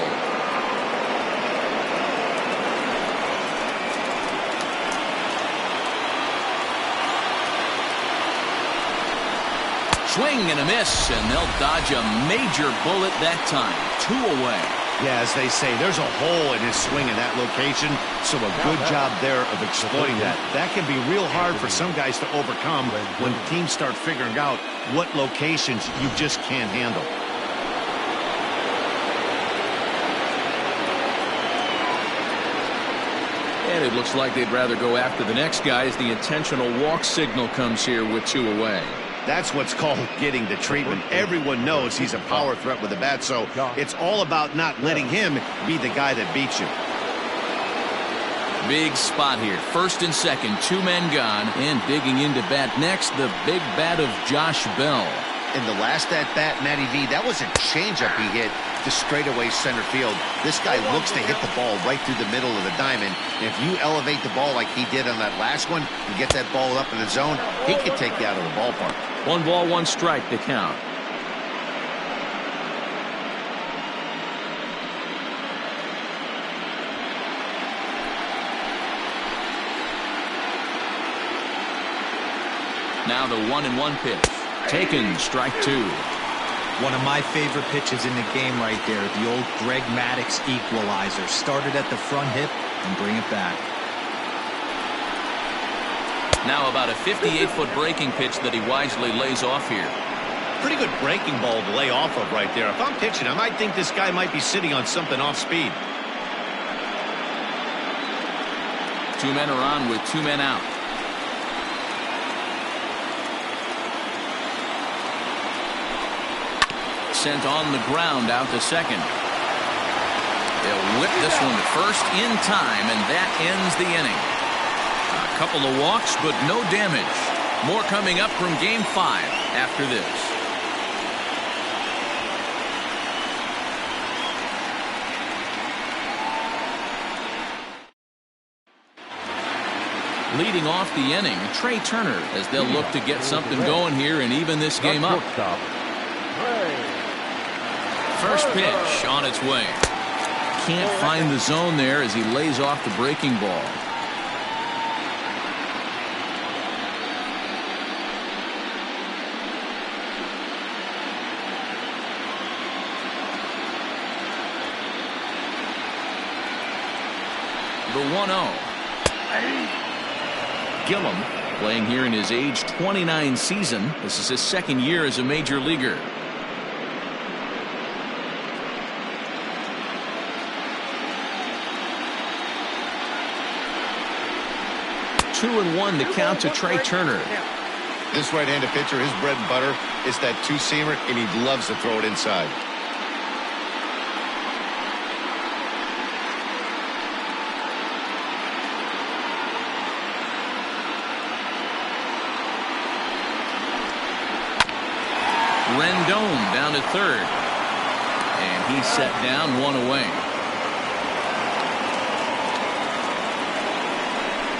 Swing and a miss, and they'll dodge a major bullet that time. 2 away. Yeah, as they say, there's a hole in his swing in that location, so a good job there of exploiting that. That can be real hard for some guys to overcome when teams start figuring out what locations you just can't handle. And it looks like they'd rather go after the next guy as the intentional walk signal comes here with 2 away. That's what's called getting the treatment. Everyone knows he's a power threat with a bat, so it's all about not letting him be the guy that beats you. Big spot here. First and second, 2 men gone, and digging into bat next, the big bat of Josh Bell. In the last at-bat, Matty V, that was a changeup he hit to straightaway center field. This guy looks to hit the ball right through the middle of the diamond. And if you elevate the ball like he did on that last one and get that ball up in the zone, he can take you out of the ballpark. 1 ball, 1 strike to count. Now the 1-1 pitch. Taken, strike 2. One of my favorite pitches in the game right there. The old Greg Maddux equalizer. Started at the front hip and bring it back. Now about a 58-foot breaking pitch that he wisely lays off here. Pretty good breaking ball to lay off of right there. If I'm pitching, I might think this guy might be sitting on something off speed. 2 men are on with 2 men out. Sent on the ground out to second. They'll whip this one to first in time, and that ends the inning. A couple of walks, but no damage. More coming up from Game 5 after this. Leading off the inning, Trey Turner, as they'll look to get something going here and even this game up. First pitch on its way. Can't find the zone there as he lays off the breaking ball. The 1-0. Gillum playing here in his age 29 season. This is his second year as a major leaguer. Two and 1 to count to Trey Turner. This right-handed pitcher, his bread and butter is that two-seamer, and he loves to throw it inside. Rendon down to third. And he's set down, 1 away.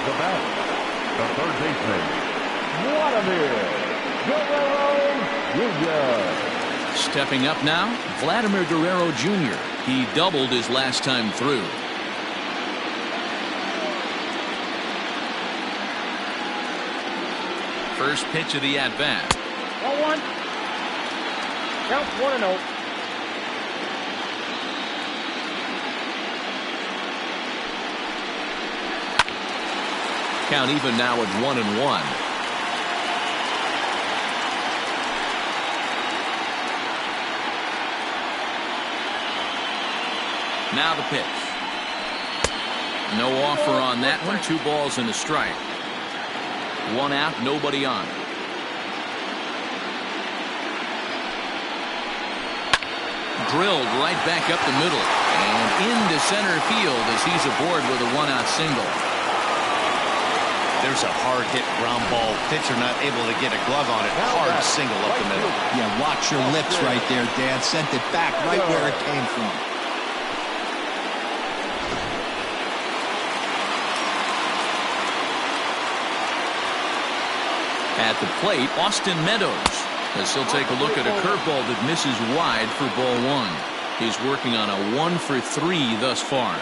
The batter, the third baseman, Vladimir Guerrero Jr. Stepping up now, Vladimir Guerrero Jr. He doubled his last time through. First pitch of the at-bat. 1-1. Count 1-0. Count even now at 1-1. Now the pitch. No offer on that one. 2 balls and a strike. 1 out, nobody on. Drilled right back up the middle and into center field as he's aboard with a 1-out single. There's a hard hit ground ball. Pitcher not able to get a glove on it. Hard single up the middle. Yeah, watch your lips right there, Dan. Sent it back right where it came from. At the plate, Austin Meadows, as he'll take a look at a curveball that misses wide for ball 1. He's working on a 1 for 3 thus far.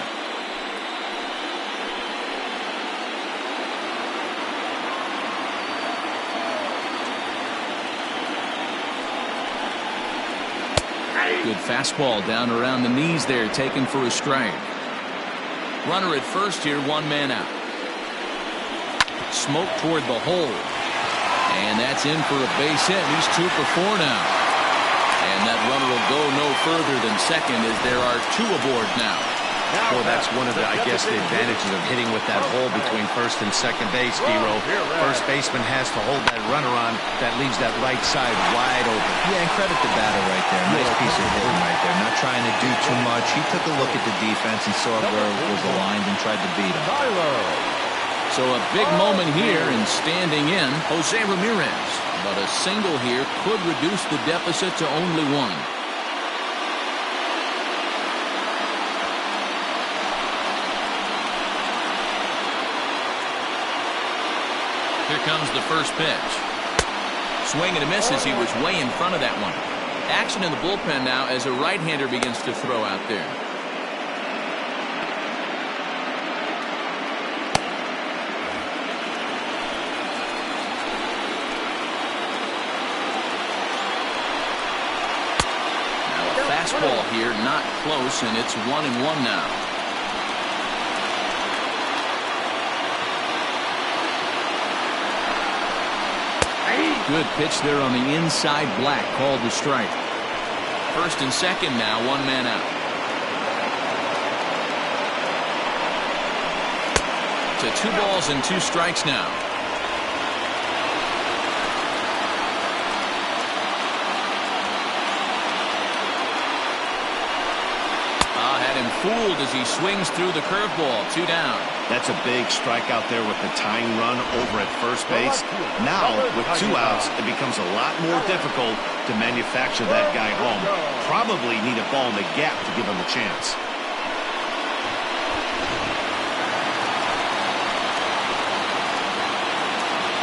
Good fastball down around the knees there, taken for a strike. Runner at first here, 1 man out. Smoke toward the hole. And that's in for a base hit. He's 2 for 4 now. And that runner will go no further than second as there are 2 aboard now. Well, that's one of the, I guess, the advantages of hitting with that hole between first and second base, D-Row. First baseman has to hold that runner on. That leaves that right side wide open. Yeah, and credit the batter right there. Nice piece of hitting right there. Not trying to do too much. He took a look at the defense and saw where it was aligned and tried to beat him. So a big moment here, and standing in, Jose Ramirez. But a single here could reduce the deficit to only 1. Here comes the first pitch. Swing and a miss as he was way in front of that one. Action in the bullpen now as a right-hander begins to throw out there. Fastball here, not close, and it's 1-1 now. Good pitch there on the inside, Black called the strike. First and second now, 1 man out. To 2 balls and 2 strikes now. Fooled as he swings through the curveball. 2 down. That's a big strike out there with the tying run over at first base. Now, with 2 outs, it becomes a lot more difficult to manufacture that guy home. Probably need a ball in the gap to give him a chance.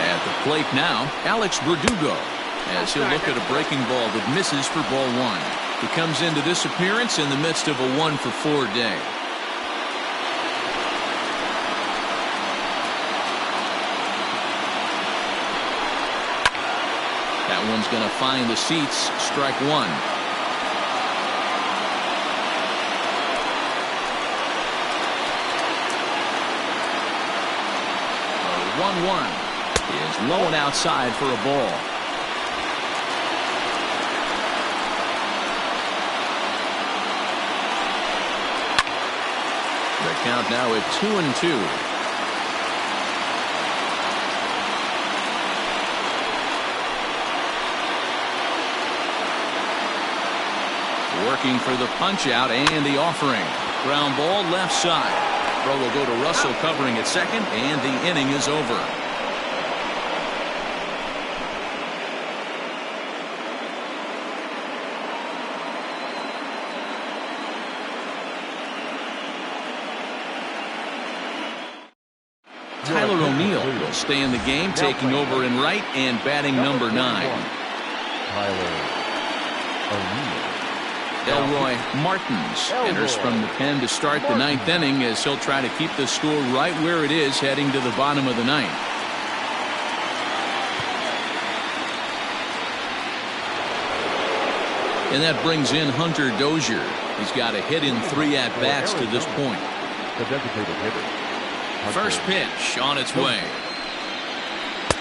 At the plate now, Alex Verdugo, as he'll look at a breaking ball that misses for ball 1. He comes into this appearance in the midst of a 1 for 4 day. That one's going to find the seats. Strike 1. 1-1 is low and outside for a ball. The count now at 2-2. Working for the punch out and the offering. Ground ball left side. Throw will go to Russell covering at second, and the inning is over. Tyler O'Neill will stay in the game, taking over in right and batting number 9. Tyler O'Neill. Elroy Martins enters from the pen to start the 9th inning as he'll try to keep the score right where it is heading to the bottom of the 9th. And that brings in Hunter Dozier. He's got a hit in 3 at-bats to this point. The designated hitter. First pitch on its way.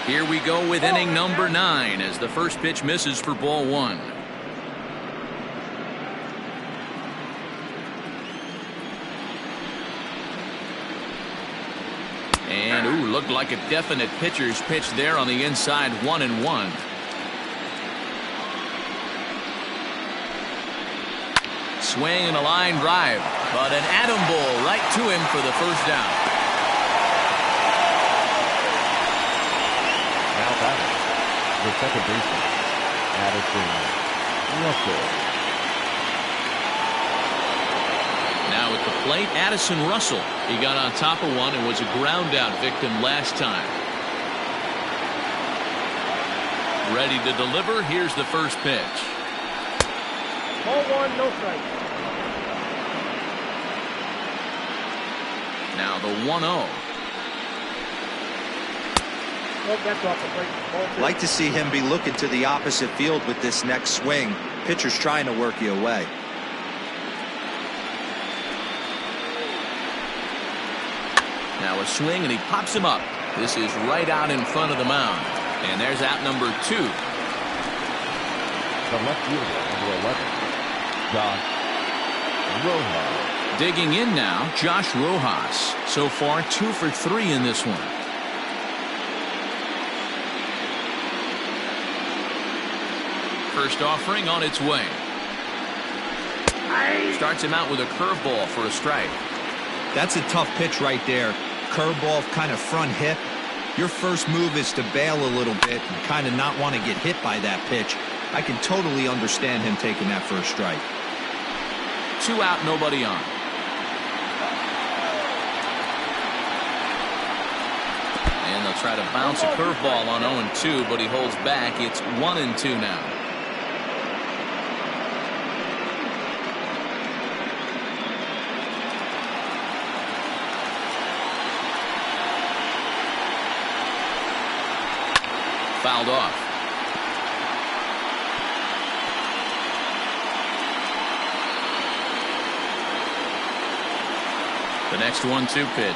Here we go with inning number 9 as the first pitch misses for ball 1. Ooh, looked like a definite pitcher's pitch there on the inside, 1-1. Swing and a line drive, but an atom ball right to him for the first down. Now batting, the second baseman, Rrpl. Now at the plate, Addison Russell. He got on top of one and was a ground out victim last time. Ready to deliver. Here's the first pitch. Ball 1, no strike. Now the 1-0. Oh, that's off the plate. Ball 2. Like to see him be looking to the opposite field with this next swing. Pitcher's trying to work you away. Now a swing and he pops him up. This is right out in front of the mound. And there's out number 2. The left fielder, number 11, Josh Rojas. Digging in now, Josh Rojas. So far 2 for 3 in this one. First offering on its way. Starts him out with a curveball for a strike. That's a tough pitch right there. Curveball, kind of front hip. Your first move is to bail a little bit and kind of not want to get hit by that pitch. I can totally understand him taking that first strike. 2 out, nobody on. And they'll try to bounce a curveball on 0-2, but he holds back. It's 1-2 now. Fouled off. The next 1-2 pitch.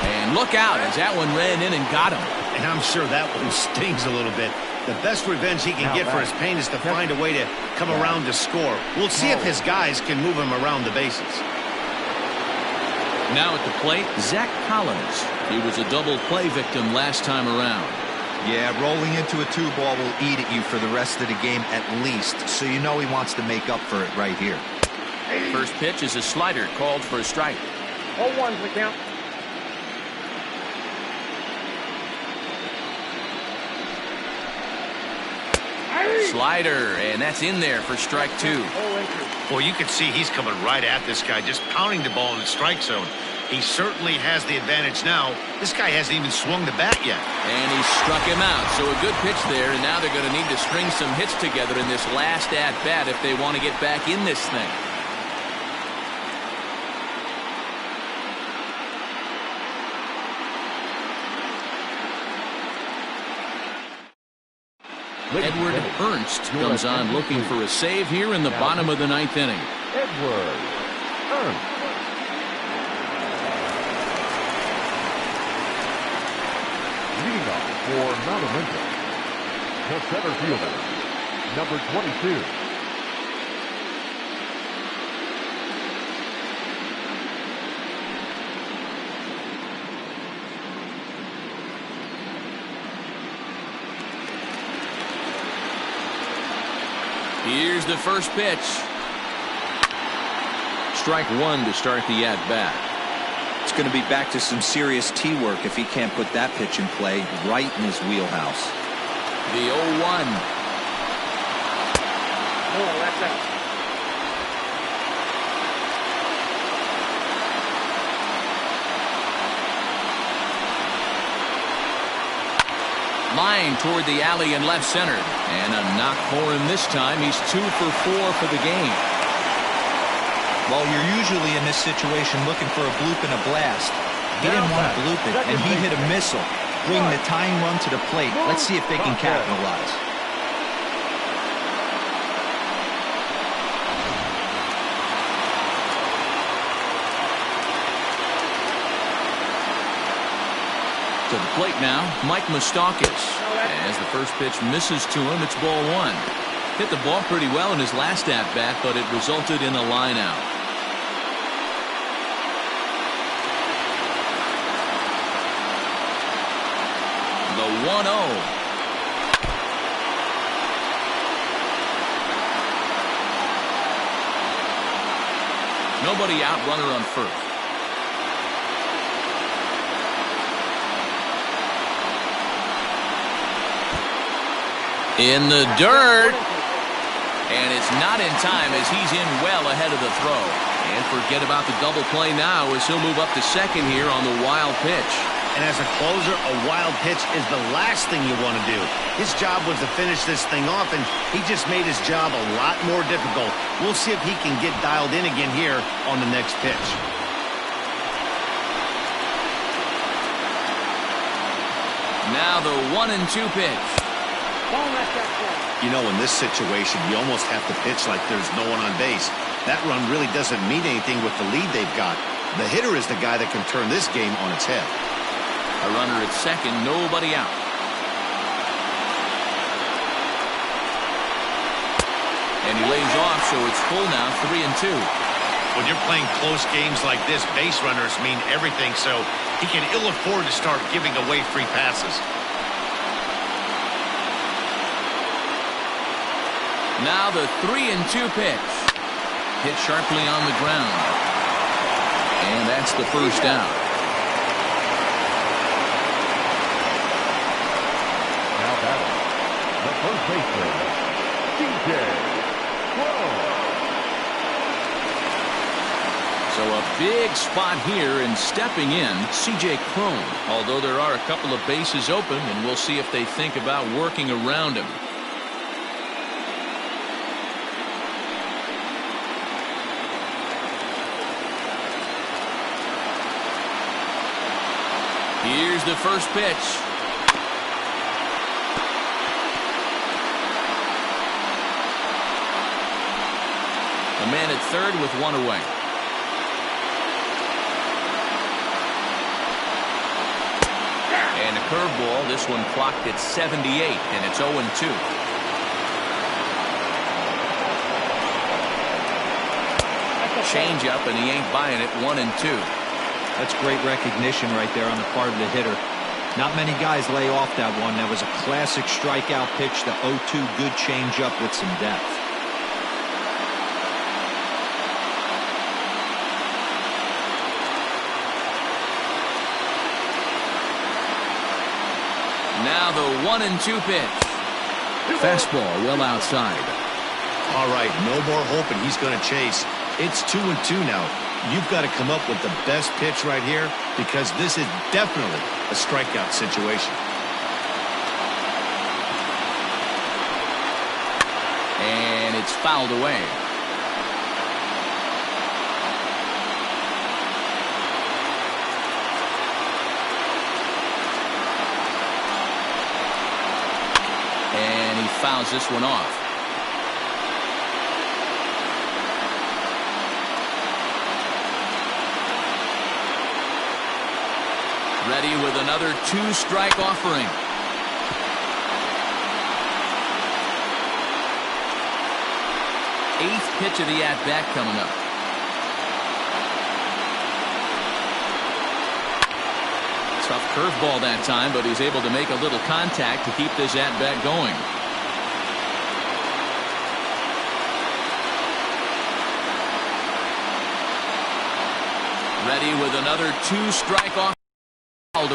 And look out as that one ran in and got him. And I'm sure that one stings a little bit. The best revenge he can get for his pain is to find a way to come around to score. We'll see if his guys can move him around the bases. Now at the plate, Zach Collins. He was a double play victim last time around. Yeah, rolling into a 2-ball will eat at you for the rest of the game at least, so you know he wants to make up for it right here. First pitch is a slider called for a strike. 0-1's the count. Slider, and that's in there for strike 2. Well, you can see he's coming right at this guy, just pounding the ball in the strike zone. He certainly has the advantage now. This guy hasn't even swung the bat yet. And he struck him out. So a good pitch there, and now they're going to need to string some hits together in this last at-bat if they want to get back in this thing. Edward Ernst comes on looking for a save here in the bottom of the 9th inning. Edward Ernst. Leading off for Mount Olympus, the center fielder, number 22. Here's the first pitch. Strike 1 to start the at-bat. It's going to be back to some serious tee work if he can't put that pitch in play right in his wheelhouse. The 0-1. Oh, that's out. Line toward the alley and left center. And a knock for him this time. He's 2 for 4 for the game. Well, you're usually in this situation looking for a bloop and a blast. He didn't want to bloop it, and he hit a missile, bringing the tying run to the plate. Let's see if they can capitalize. To the plate now, Mike Moustakas. As the first pitch misses to him, it's ball one. Hit the ball pretty well in his last at-bat, but it resulted in a line out. The 1-0. Nobody out, runner on first. In the dirt. And it's not in time as he's in well ahead of the throw. And forget about the double play now as he'll move up to second here on the wild pitch. And as a closer, a wild pitch is the last thing you want to do. His job was to finish this thing off, and he just made his job a lot more difficult. We'll see if he can get dialed in again here on the next pitch. Now the 1-2 pitch. You know, in this situation, you almost have to pitch like there's no one on base. That run really doesn't mean anything with the lead they've got. The hitter is the guy that can turn this game on its head. A runner at second, nobody out. And he lays off, so it's full now, 3-2. When you're playing close games like this, base runners mean everything, so he can ill afford to start giving away free passes. Now the 3-2 pitch. Hit sharply on the ground. And that's the first down. Now batting, the first baseman, So a big spot here, and stepping in, C.J. Cron. Although there are a couple of bases open, and we'll see if they think about working around him. Here's the first pitch. A man at third with one away. And a curveball. This one clocked at 78, and it's 0-2. Change up, and he ain't buying it. 1-2. That's great recognition right there on the part of the hitter. Not many guys lay off that one. That was a classic strikeout pitch. The 0-2, good changeup with some depth. Now the 1-2 pitch. Fastball well outside. All right, no more hoping he's going to chase. It's 2-2 now. You've got to come up with the best pitch right here, because this is definitely a strikeout situation. And it's fouled away. And he fouls this one off. Ready with another two-strike offering. Eighth pitch of the at-bat coming up. Tough curveball that time, but he's able to make a little contact to keep this at-bat going. Ready with another two-strike offering. Away. On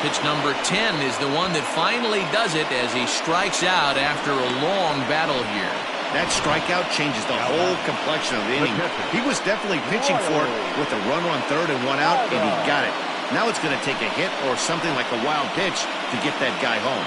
pitch number 10 is the one that finally does it as he strikes out after a long battle here. That strikeout changes the whole complexion of the inning. He was definitely pitching for it with a runner on third and one out, and he got it. Now it's going to take a hit or something like a wild pitch to get that guy home.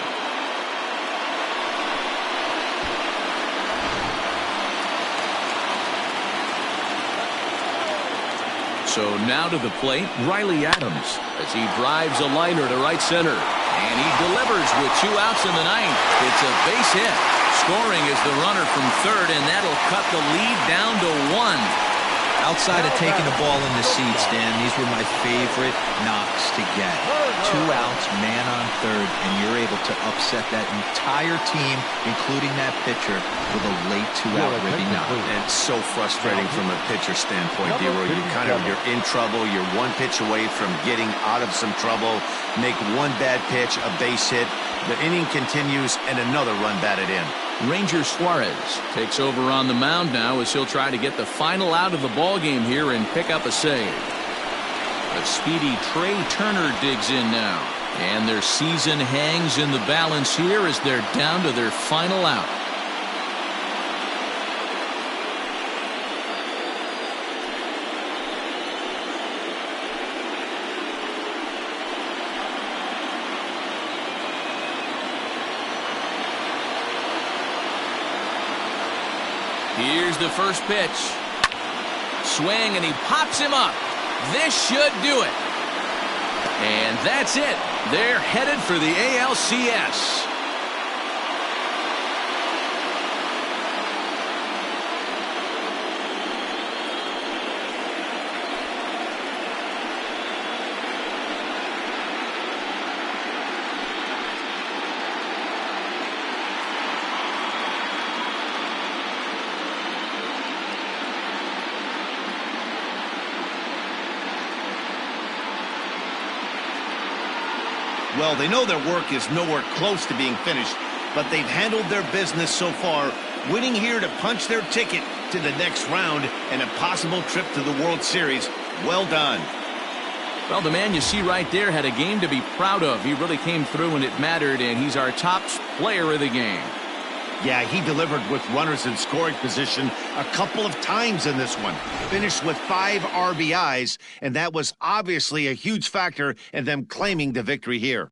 So now to the plate, Riley Adams, as he drives a liner to right center. And he delivers with 2 outs in the ninth. It's a base hit. Scoring is the runner from third, and that'll cut the lead down to 1. Outside of taking the ball in the seats, Dan, these were my favorite knocks to get. 2 outs, man on third, and you're able to upset that entire team, including that pitcher, with a late 2-out ribby knock. It's so frustrating from a pitcher standpoint, D-Roy. You're in trouble. You're 1 pitch away from getting out of some trouble. Make 1 bad pitch, a base hit. The inning continues, and another run batted in. Ranger Suarez takes over on the mound now as he'll try to get the final out of the ball game here and pick up a save. A speedy Trey Turner digs in now, and their season hangs in the balance here as they're down to their final out. Here's the first pitch. Swing, and he pops him up. This should do it. And that's it. They're headed for the ALCS. Well, they know their work is nowhere close to being finished, but they've handled their business so far, winning here to punch their ticket to the next round and a possible trip to the World Series. Well done. Well, the man you see right there had a game to be proud of. He really came through when it mattered, and he's our top player of the game. Yeah, he delivered with runners in scoring position a couple of times in this one. Finished with 5 RBIs, and that was obviously a huge factor in them claiming the victory here.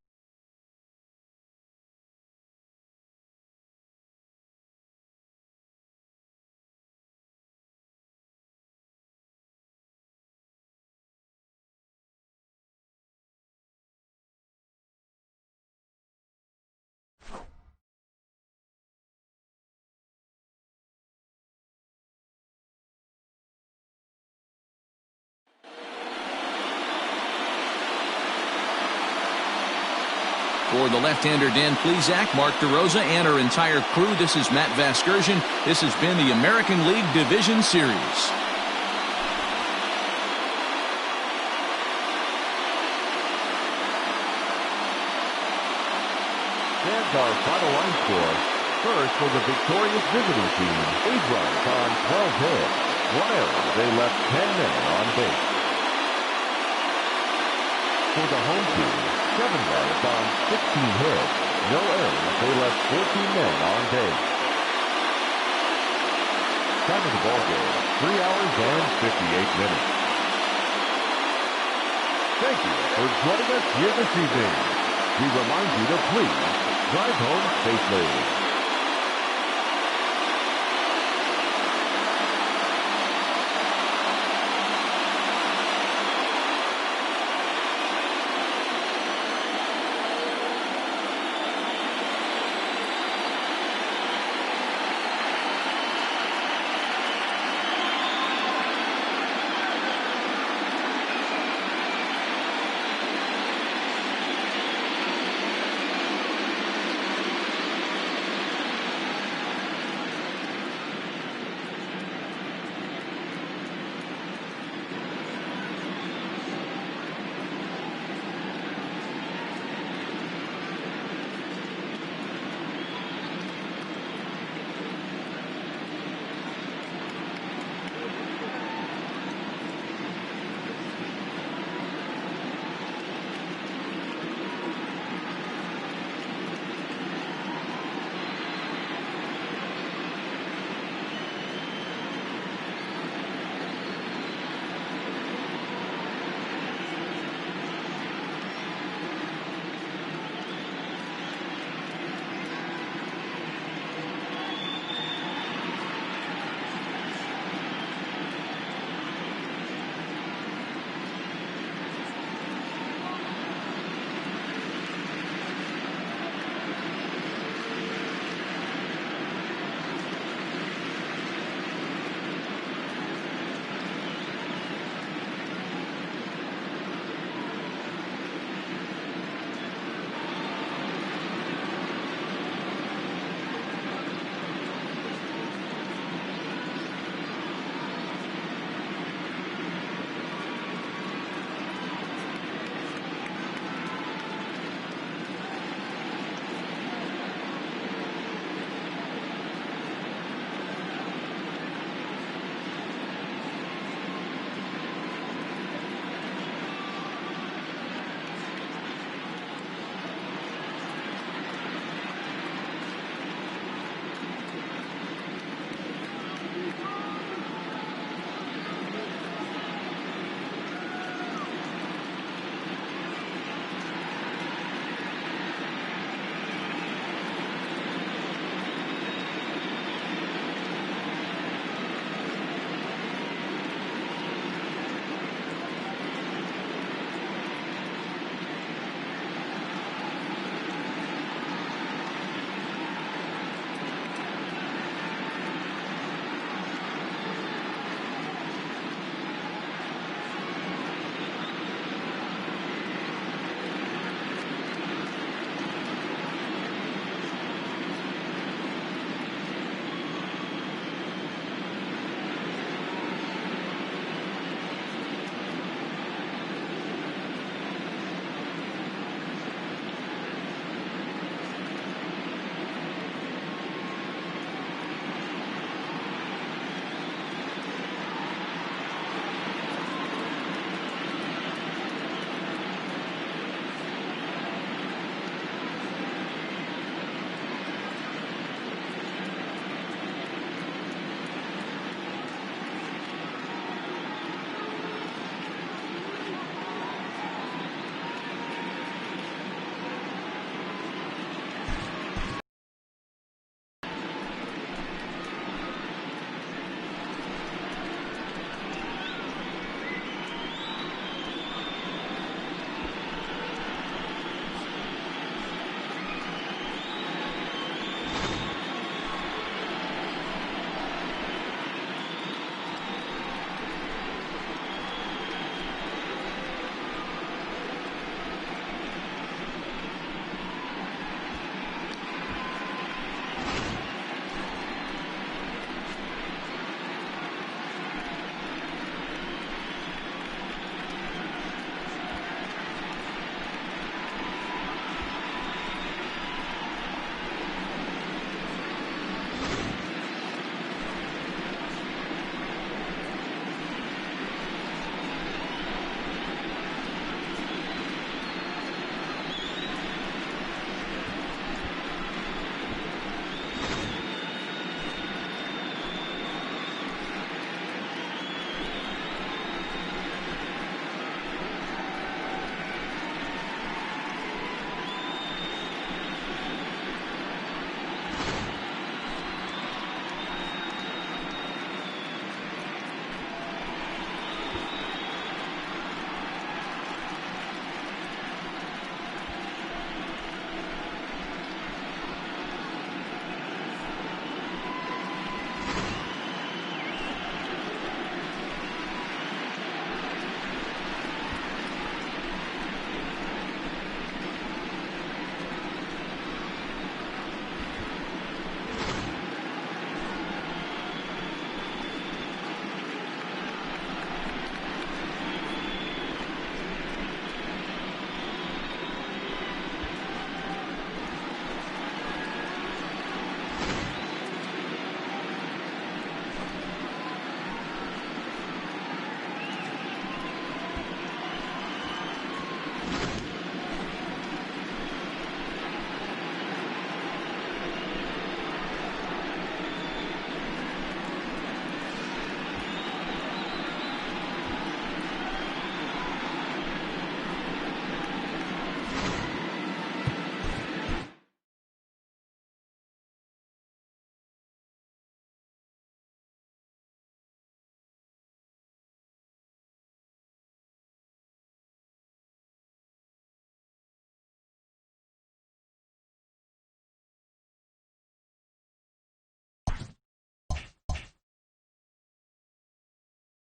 For the left-hander Dan Plesac, Mark DeRosa, and our entire crew, this is Matt Vasgersian. This has been the American League Division Series. There's our final line score. First for the victorious visiting team, 8 runs on 12 hits. 1 error, they left 10 men on base. For the home team, 7 runs on 16 hits. No errors, they left 14 men on base. Time of the ball game, 3 hours and 58 minutes. Thank you for joining us here this evening. We remind you to please drive home safely.